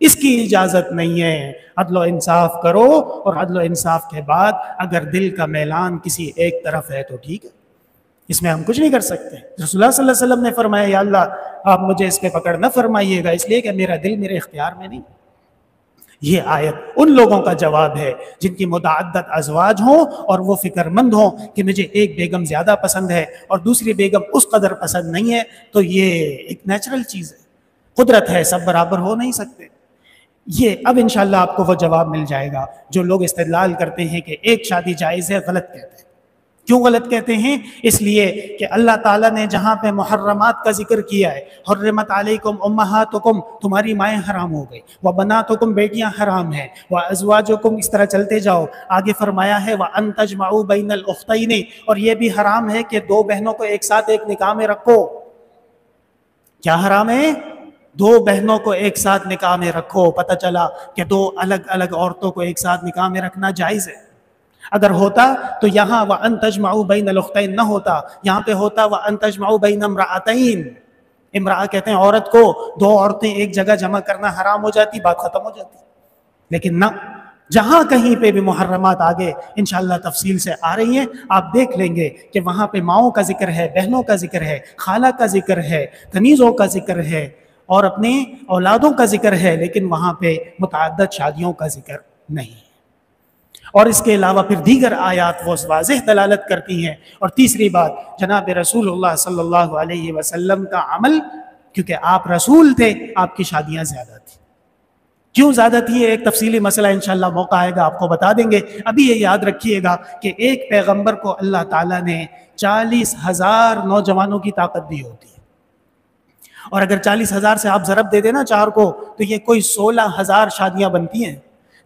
اس کی اجازت نہیں ہے. عدل و انصاف کرو، اور عدل و انصاف کے بعد اگر دل کا میلان کسی ایک طرف ہے تو ٹھیک ہے، اس میں ہم کچھ نہیں کر سکتے. رسول اللہ صلی اللہ علیہ وسلم نے فرمایا یا اللہ آپ مجھے اس پہ پکڑ نہ فرمائیے گا، اس لیے کہ میرا دل میرے اختیار میں نہیں. یہ آیت ان لوگوں کا جواب ہے جن کی متعدد ازواج ہوں اور وہ فکر مند ہوں کہ مجھے ایک بیگم زیادہ پسند ہے اور دوسری بیگم اس قدر پسند نہیں ہے. تو یہ ایک نیچرل چیز ہے، قدرت ہے، سب برابر ہو نہیں سکتے. یہ اب انشاءاللہ آپ کو وہ جواب مل جائے گا. جو لوگ استدلال کرتے ہیں کہ ایک شادی جائز ہے، غلط کہتے ہیں. کیوں غلط کہتے ہیں؟ اس لیے کہ اللہ تعالیٰ نے جہاں پہ محرمات کا ذکر کیا ہے، حرمت علیکم امہاتکم، تمہاری مائیں حرام ہو گئی، وبناتکم، بیٹیاں حرام ہیں، وازواجکم، اس طرح چلتے جاؤ. آگے فرمایا ہے وان تجمعوا بین الاختین، اور یہ بھی حرام ہے کہ دو بہنوں کو ایک ساتھ ایک نکاح میں رکھو. کیا حرام ہے؟ دو بہنوں کو ایک ساتھ نکاح میں رکھو. پتہ چلا کہ دو الگ الگ عورتوں کو ایک ساتھ نکاح میں رکھنا جائز ہے. اگر ہوتا تو یہاں وَأَن تَجْمَعُوا بَيْنَ الْأُخْتَيْنِ نہ ہوتا، یہاں پہ ہوتا وَأَن تَجْمَعُوا بَيْنَ امْرَأَتَيْن. امرأہ کہتے ہیں عورت کو، دو عورتیں ایک جگہ جمع کرنا حرام ہو جاتی، بات ختم ہو جاتی. لیکن نہ، جہاں کہیں پہ بھی محرمات آگے انشاءاللہ تفصیل سے آ رہی ہیں، آپ دیکھ لیں گے کہ وہاں پہ ماؤں کا ذکر ہے، بہنوں کا ذکر ہے، خالہ کا ذکر ہے، کنیزوں کا ذکر ہے، اور اپنے اولادوں کا ذکر ہے، لیکن وہاں پہ متعدد شادیوں کا ذکر نہیں. اور اس کے علاوہ پھر دیگر آیات وہ واضح دلالت کرتی ہیں. اور تیسری بات، جناب رسول اللہ صلی اللہ علیہ وسلم کا عمل، کیونکہ آپ رسول تھے، آپ کی شادیاں زیادہ تھیں. کیوں زیادہ تھی؟ ایک تفصیلی مسئلہ انشاءاللہ موقع آئے گا آپ کو بتا دیں گے. ابھی یہ یاد رکھیے گا کہ ایک پیغمبر کو اللہ تعالیٰ نے 40,000 نوجوانوں کی طاقت دی ہوتی ہے، اور اگر 40,000 سے آپ ضرب دے دینا 4 کو تو یہ کوئی 16,000 شادیاں بنتی ہیں.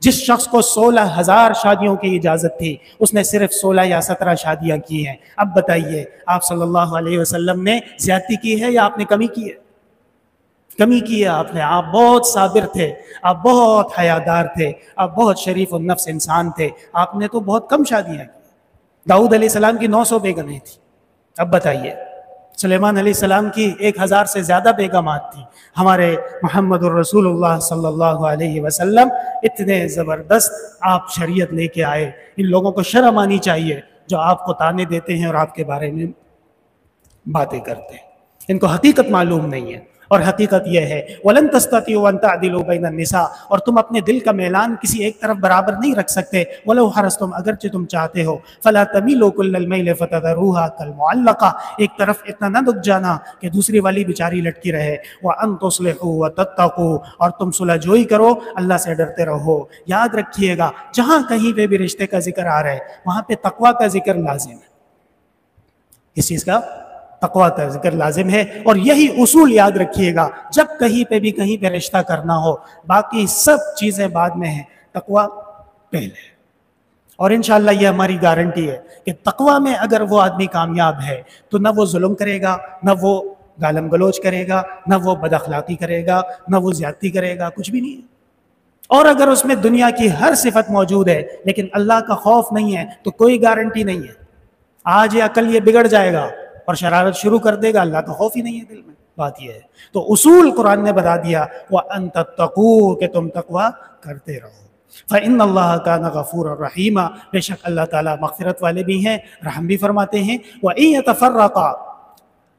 جس شخص کو 16,000 شادیوں کی اجازت تھی، اس نے صرف 16 یا 17 شادیاں کی ہیں. اب بتائیے آپ صلی اللہ علیہ وسلم نے زیادتی کی ہے یا آپ نے کمی کی ہے؟ کمی کی ہے آپ نے. آپ بہت صابر تھے، آپ بہت حیادار تھے، آپ بہت شریف النفس انسان تھے. آپ نے تو بہت کم شادیاں کی. داؤد علیہ السلام کی 900 بیگمیں تھیں. اب بتائیے سلیمان علیہ السلام کی 1,000 سے زیادہ بیگمات تھیں. ہمارے محمد الرسول اللہ صلی اللہ علیہ وسلم اتنے زبردست آپ شریعت لے کے آئے. ان لوگوں کو شرم آنی چاہیے جو آپ کو تانے دیتے ہیں اور آپ کے بارے میں باتیں کرتے ہیں. ان کو حقیقت معلوم نہیں ہے، اور حقیقت یہ ہے وَلَن تَسْتَطِيعُوا أَن تَعْدِلُوا بَيْنَ النِّسَاءِ، اور تم اپنے دل کا میلان کسی ایک طرف برابر نہیں رکھ سکتے. وَلَوْ حَرَصْتُمْ، اگرچہ تم چاہتے ہو. فَلَا تَمِيلُوا كُلَّ الْمَيْلِ فَتَذَرُوهَا كَالْمُعَلَّقَةِ، ایک طرف اتنا نہ دکھ جانا کہ دوسری والی بیچاری لٹکی رہے. وَأَن تُصْلِحُوا وَتَتَّقُوا، اور تم صلح جوئی کرو، اللہ سے ڈرتے رہو. یاد رکھیے گا جہاں کہیں پہ بھی رشتے کا ذکر آ رہا ہے وہاں پہ تقویٰ کا ذکر لازم ہے. اس چیز کا تقویٰ کا ذکر لازم ہے. اور یہی اصول یاد رکھیے گا، جب کہیں پہ رشتہ کرنا ہو، باقی سب چیزیں بعد میں ہیں، تقویٰ پہلے. اور انشاءاللہ یہ ہماری گارنٹی ہے کہ تقوی میں اگر وہ آدمی کامیاب ہے تو نہ وہ ظلم کرے گا، نہ وہ گالم گلوچ کرے گا، نہ وہ بد اخلاقی کرے گا، نہ وہ زیادتی کرے گا، کچھ بھی نہیں ہے۔ اور اگر اس میں دنیا کی ہر صفت موجود ہے لیکن اللہ کا خوف نہیں ہے تو کوئی گارنٹی نہیں ہے، آج یا کل یہ بگڑ جائے گا اور شرارت شروع کر دے گا، اللہ کا خوف ہی نہیں ہے دل میں۔ بات یہ ہے تو اصول قرآن نے بتا دیا، وَأَن تَتَّقُوا، کہ تم تقوی کرتے رہو۔ فَإِنَّ اللَّهَ كَانَ غَفُورًا رَحِيمًا، بے شک اللہ تعالیٰ مغفرت والے بھی ہیں، رحم بھی فرماتے ہیں۔ وَإِن يَتَفَرَّقَا،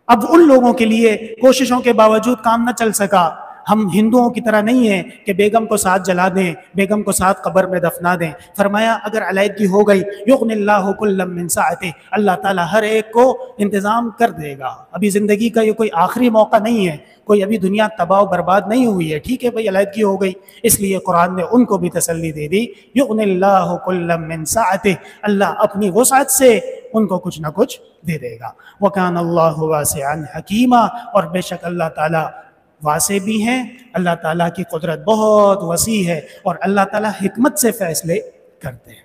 اب ان لوگوں کے لیے کوششوں کے باوجود کام نہ چل سکا، ہم ہندوؤں کی طرح نہیں ہیں کہ بیگم کو ساتھ جلا دیں، بیگم کو ساتھ قبر میں دفنا دیں۔ فرمایا اگر علیحدگی ہو گئی، یغنی اللہ کلا من سعتہ، اللہ تعالیٰ ہر ایک کو انتظام کر دے گا۔ ابھی زندگی کا یہ کوئی آخری موقع نہیں ہے، کوئی ابھی دنیا تباہ و برباد نہیں ہوئی ہے، ٹھیک ہے بھائی علیحدگی ہو گئی، اس لیے قرآن نے ان کو بھی تسلی دے دی، یغنی اللہ کلا من سعتہ، اللہ اپنی وسعت سے ان کو کچھ نہ کچھ دے دے گا۔ وَكَانَ اللَّهُ وَاسِعًا حَكِيمًا، اور بے شک اللہ تعالیٰ واسع بھی ہیں، اللہ تعالیٰ کی قدرت بہت وسیع ہے اور اللہ تعالیٰ حکمت سے فیصلے کرتے ہیں۔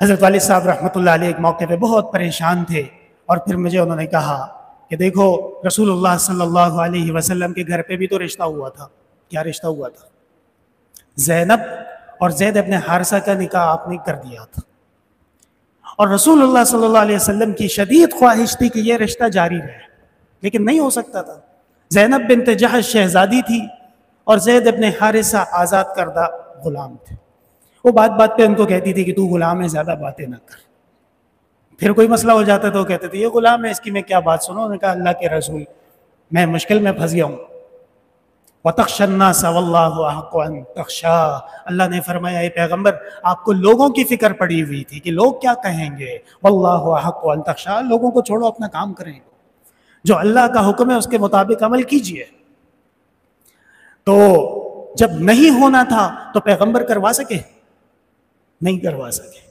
حضرت والد صاحب رحمۃ اللہ علیہ ایک موقع پہ بہت پریشان تھے اور پھر مجھے انہوں نے کہا کہ دیکھو رسول اللہ صلی اللہ علیہ وسلم کے گھر پہ بھی تو رشتہ ہوا تھا۔ کیا رشتہ ہوا تھا؟ زینب اور زید ابن حارثہ کا نکاح آپ نے کر دیا تھا، اور رسول اللہ صلی اللہ علیہ وسلم کی شدید خواہش تھی کہ یہ رشتہ جاری رہے، لیکن نہیں ہو سکتا تھا۔ زینب بنت جحش شہزادی تھی اور زید ابن حارثہ آزاد کردہ غلام تھے۔ وہ بات بات پہ ان کو کہتی تھی کہ تو غلام ہے، زیادہ باتیں نہ کر۔ پھر کوئی مسئلہ ہو جاتا تو وہ کہتے تھے یہ غلام ہے، اس کی میں کیا بات سنوں۔ انہوں نے کہا اللہ کے رسول میں مشکل میں پھنس گیا ہوں۔ وَتَخْشَى النَّاسَ وَاللَّهُ أَحَقُّ أَن تَخْشَىٰ، اللہ نے فرمایا اے پیغمبر آپ کو لوگوں کی فکر پڑی ہوئی تھی کہ لوگ کیا کہیں گے۔ وَاللَّهُ أَحَقُّ أَن تَخْشَىٰ، لوگوں کو چھوڑو، اپنا کام کریں، جو اللہ کا حکم ہے اس کے مطابق عمل کیجئے۔ تو جب نہیں ہونا تھا تو پیغمبر کروا سکے؟ نہیں کروا سکے۔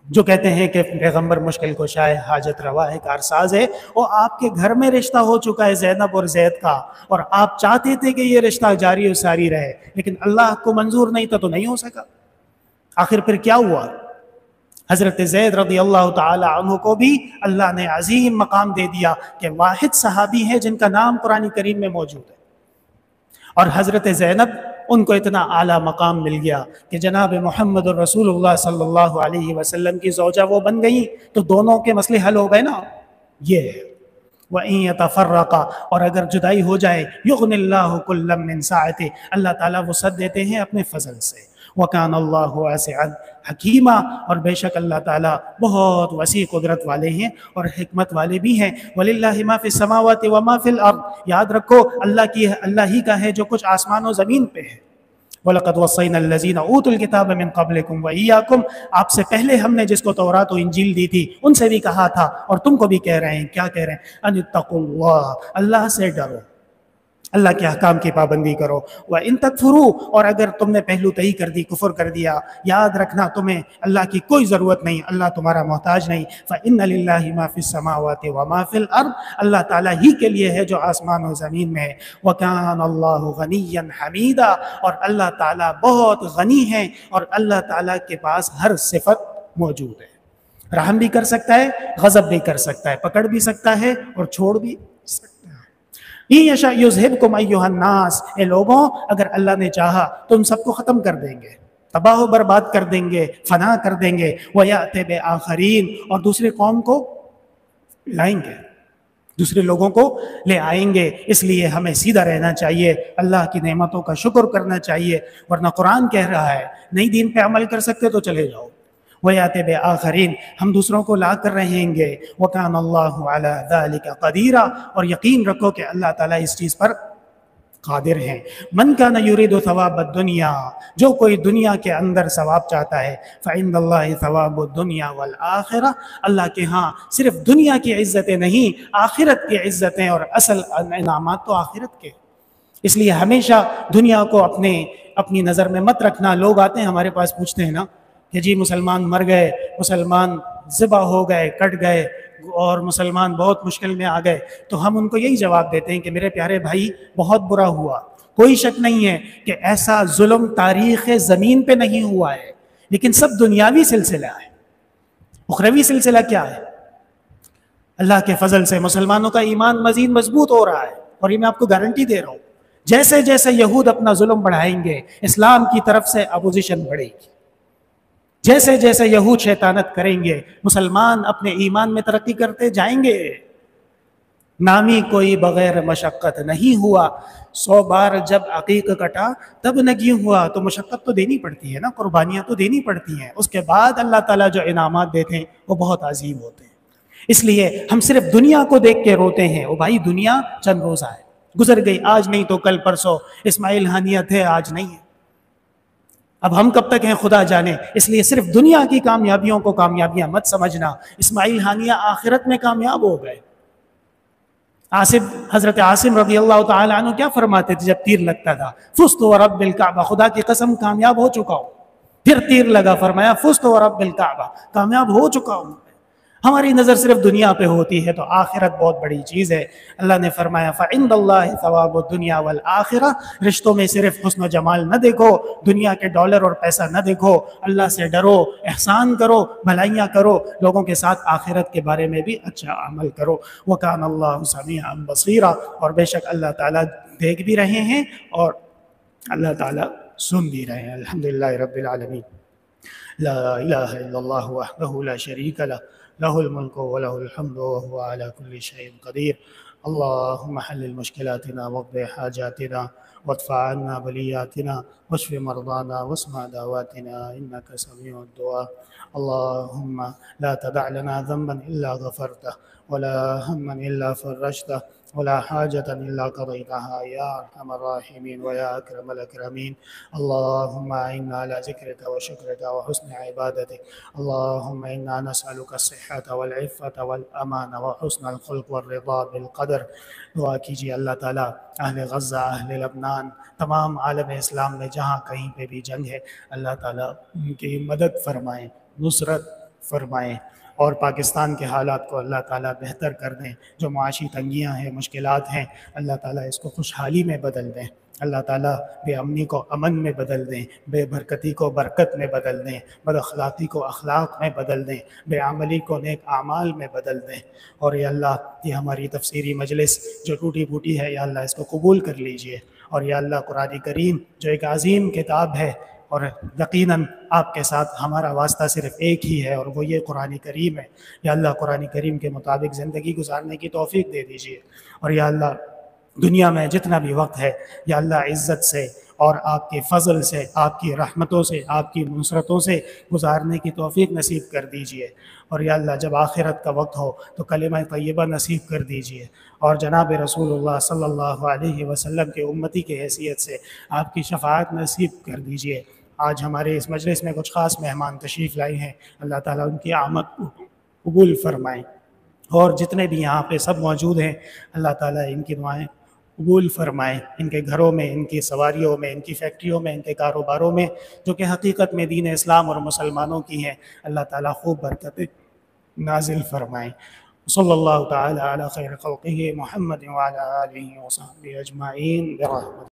جو کہتے ہیں کہ پیغمبر مشکل کشا ہے، حاجت روا ہے، کارساز ہے، اور آپ کے گھر میں رشتہ ہو چکا ہے زینب اور زید کا، اور آپ چاہتے تھے کہ یہ رشتہ جاری و ساری رہے، لیکن اللہ کو منظور نہیں تھا تو نہیں ہو سکا۔ آخر پھر کیا ہوا؟ حضرت زید رضی اللہ تعالی عنہ کو بھی اللہ نے عظیم مقام دے دیا کہ واحد صحابی ہیں جن کا نام قرآن کریم میں موجود ہے، اور حضرت زینب ان کو اتنا اعلیٰ مقام مل گیا کہ جناب محمد الرسول اللہ صلی اللہ علیہ وسلم کی زوجہ وہ بن گئیں، تو دونوں کے مسئلے حل ہو گئے نا۔ یہ ہے وَإِن يَتَفَرَّقَا، اور اگر جدائی ہو جائے، یغنی اللہ کلا من سعتہ، اللہ تعالیٰ وسعت دیتے ہیں اپنے فضل سے۔ وَكَانَ اللَّهُ وَاسِعًا حَكِيمًا، اور بے شک اللہ تعالیٰ بہت وسیع قدرت والے ہیں اور حکمت والے بھی ہیں۔ وَلِلَّهِ مَا فِي السَّمَاوَاتِ وَمَا فِي الْأَرْضِ، یاد رکھو اللہ ہی کا ہے جو کچھ آسمان و زمین پہ ہے۔ وَلَقَدْ وَصَّيْنَا الَّذِينَ أُوتُوا الْكِتَابَ مِن قَبْلِكُمْ وَإِيَّاكُمْ، آپ سے پہلے ہم نے جس کو تورات و انجیل دی تھی ان سے بھی کہا تھا، اور تم کو بھی کہہ رہے ہیں، کیا کہہ رہے ہیں؟ ان اتقوا اللہ، اللہ سے ڈرو، اللہ کے احکام کی پابندی کرو۔ وَإِن تَكْفُرُوا، اور اگر تم نے پہلو تہی کر دی، کفر کر دیا، یاد رکھنا تمہیں اللہ کی کوئی ضرورت نہیں، اللہ تمہارا محتاج نہیں۔ فَإِنَّ لِلَّهِ مَا فِي السَّمَاوَاتِ وَمَا فِي الْأَرْضِ، اللہ تعالیٰ ہی کے لیے ہے جو آسمان و زمین میں ہے۔ وَكَانَ اللَّهُ غَنِيًّا حَمِيدًا، اور اللہ تعالیٰ بہت غنی ہے اور اللہ تعالیٰ کے پاس ہر صفت موجود ہے۔ رحم بھی کر سکتا ہے، غضب بھی کر سکتا ہے، پکڑ بھی سکتا ہے اور چھوڑ بھی سکتا ہے۔ یشاء یذہبکم ایھا الناس، اے لوگوں اگر اللہ نے چاہا تو ان سب کو ختم کر دیں گے، تباہ و برباد کر دیں گے، فنا کر دیں گے۔ ویأتی بآخرین، اور دوسرے قوم کو لائیں گے، دوسرے لوگوں کو لے آئیں گے۔ اس لیے ہمیں سیدھا رہنا چاہیے، اللہ کی نعمتوں کا شکر کرنا چاہیے، ورنہ قرآن کہہ رہا ہے نہیں دین پہ عمل کر سکتے تو چلے جاؤ۔ وَيَأْتِ بِآخَرِينَ، ہم دوسروں کو لا کر رہیں گے۔ وَكَانَ اللَّهُ عَلَى ذَلِكَ قَدِيرًا، اور یقین رکھو کہ اللہ تعالیٰ اس چیز پر قادر ہیں۔ مَنْ كَانَ يُرِيدُ ثَوَابَ الدُّنْيَا، جو کوئی دنیا کے اندر ثواب چاہتا ہے، فَعِندَ اللَّهِ ثَوَابُ الدُّنْيَا وَالْآخِرَةِ، اللہ کے ہاں صرف دنیا کی عزتیں نہیں، آخرت کی عزتیں اور اصل انعامات تو آخرت کے۔ اس لیے ہمیشہ دنیا کو اپنی نظر میں مت رکھنا۔ لوگ آتے ہیں ہمارے پاس پوچھتے ہیں نا کہ جی مسلمان مر گئے، مسلمان ذبح ہو گئے، کٹ گئے، اور مسلمان بہت مشکل میں آ گئے، تو ہم ان کو یہی جواب دیتے ہیں کہ میرے پیارے بھائی بہت برا ہوا، کوئی شک نہیں ہے کہ ایسا ظلم تاریخ زمین پہ نہیں ہوا ہے لیکن سب دنیاوی سلسلہ ہے. اخروی سلسلہ کیا ہے؟ اللہ کے فضل سے مسلمانوں کا ایمان مزید مضبوط ہو رہا ہے، اور یہ میں آپ کو گارنٹی دے رہا ہوں. جیسے جیسے یہود اپنا ظلم بڑھائیں گے اسلام کی طرف سے اپوزیشن بڑھے گی. جیسے جیسے یہود شیطانت کریں گے مسلمان اپنے ایمان میں ترقی کرتے جائیں گے. نامی کوئی بغیر مشقت نہیں ہوا، 100 بار جب عقیق کٹا تب نگی ہوا. تو مشقت تو دینی پڑتی ہے نا، قربانیاں تو دینی پڑتی ہیں. اس کے بعد اللہ تعالیٰ جو انعامات دیتے ہیں وہ بہت عظیم ہوتے ہیں. اس لیے ہم صرف دنیا کو دیکھ کے روتے ہیں. او بھائی دنیا چند روزہ ہے، گزر گئی، آج نہیں تو کل پرسوں. اسماعیل ہانیہ تھے، آج نہیں ہے. اب ہم کب تک ہیں خدا جانے. اس لیے صرف دنیا کی کامیابیوں کو کامیابیاں مت سمجھنا. اسماعیل ہانیہ آخرت میں کامیاب ہو گئے. حضرت عاصم رضی اللہ تعالیٰ عنہ کیا فرماتے تھے جب تیر لگتا تھا؟ فزت ورب الکعبہ، خدا کی قسم کامیاب ہو چکا ہوں. پھر تیر لگا، فرمایا فزت ورب الکعبہ، کامیاب ہو چکا ہوں. ہماری نظر صرف دنیا پہ ہوتی ہے تو آخرت بہت بڑی چیز ہے. اللہ نے فرمایا فَعِندَ اللَّهِ ثَوَابُ الدُّنْيَا وَالْآخِرَةِ. رشتوں میں صرف حسن و جمال نہ دیکھو، دنیا کے ڈالر اور پیسہ نہ دیکھو. اللہ سے ڈرو، احسان کرو، بھلائیاں کرو، لوگوں کے ساتھ آخرت کے بارے میں بھی اچھا عمل کرو. وَكَانَ اللَّهُ سَمِيعًا بَصِيرًا. اور بے شک اللہ تعالیٰ دیکھ بھی رہے ہیں اور اللہ تعالیٰ سن بھی رہے ہیں. الحمدللہ رب العالمین. لا الہ الا اللہ وحدہ لا شریک لہ له الملك وله الحمد وهو على كل شيء قدير. اللهم حلل مشكلاتنا واقض حاجاتنا وادفع عنا بلياتنا واشف مرضانا واسمع دعواتنا إنك سميع الدعاء. اللهم لا تدع لنا ذنبا إلا غفرته ولا هما إلا فرجته ولا حاجة إلا قضيتها يا أرحم الراحمين ويا أكرم الأكرمين. اللهم إنا على ذكرك وشكرك وحسن عبادتك. اللهم إنا نسألك الصحة والعفة والأمان وحسن الخلق والرضا بالقدر. دعا کیجیے اللہ تعالیٰ اہل غزہ، اہل لبنان، تمام عالم اسلام میں جہاں کہیں پہ بھی جنگ ہے، اللہ تعالیٰ ان کی مدد فرمائیں، نصرت فرمائیں، اور پاکستان کے حالات کو اللہ تعالیٰ بہتر کر دیں. جو معاشی تنگیاں ہیں، مشکلات ہیں، اللہ تعالیٰ اس کو خوشحالی میں بدل دیں. اللہ تعالیٰ بے امنی کو امن میں بدل دیں، بے برکتی کو برکت میں بدل دیں، بد اخلاقی کو اخلاق میں بدل دیں، بے عملی کو نیک اعمال میں بدل دیں. اور یا اللہ یہ ہماری تفسیری مجلس جو ٹوٹی پھوٹی ہے، یا اللہ اس کو قبول کر لیجئے. اور یا اللہ قرآن کریم جو ایک عظیم کتاب ہے، اور یقیناً آپ کے ساتھ ہمارا واسطہ صرف ایک ہی ہے اور وہ یہ قرآن کریم ہے. یا اللہ قرآن کریم کے مطابق زندگی گزارنے کی توفیق دے دیجیے. اور یا اللہ دنیا میں جتنا بھی وقت ہے، یا اللہ عزت سے اور آپ کے فضل سے، آپ کی رحمتوں سے، آپ کی نصرتوں سے گزارنے کی توفیق نصیب کر دیجیے. اور یا اللہ جب آخرت کا وقت ہو تو کلمہ طیبہ نصیب کر دیجیے. اور جناب رسول اللہ صلی اللہ علیہ وسلم کے امتی کی حیثیت سے آپ کی شفاعت نصیب کر دیجیے. آج ہمارے اس مجلس میں کچھ خاص مہمان تشریف لائے ہیں، اللہ تعالیٰ ان کی آمد کو قبول فرمائیں. اور جتنے بھی یہاں پہ سب موجود ہیں، اللہ تعالیٰ ان کی دعائیں قبول فرمائیں. ان کے گھروں میں، ان کی سواریوں میں، ان کی فیکٹریوں میں، ان کے کاروباروں میں، جو کہ حقیقت میں دین اسلام اور مسلمانوں کی ہیں، اللہ تعالیٰ خوب برکتیں نازل فرمائیں. صلی اللہ تعالیٰ علی خیر خلقہ محمد وعلی آلہ وصحبہ اجمعین برحمتہ.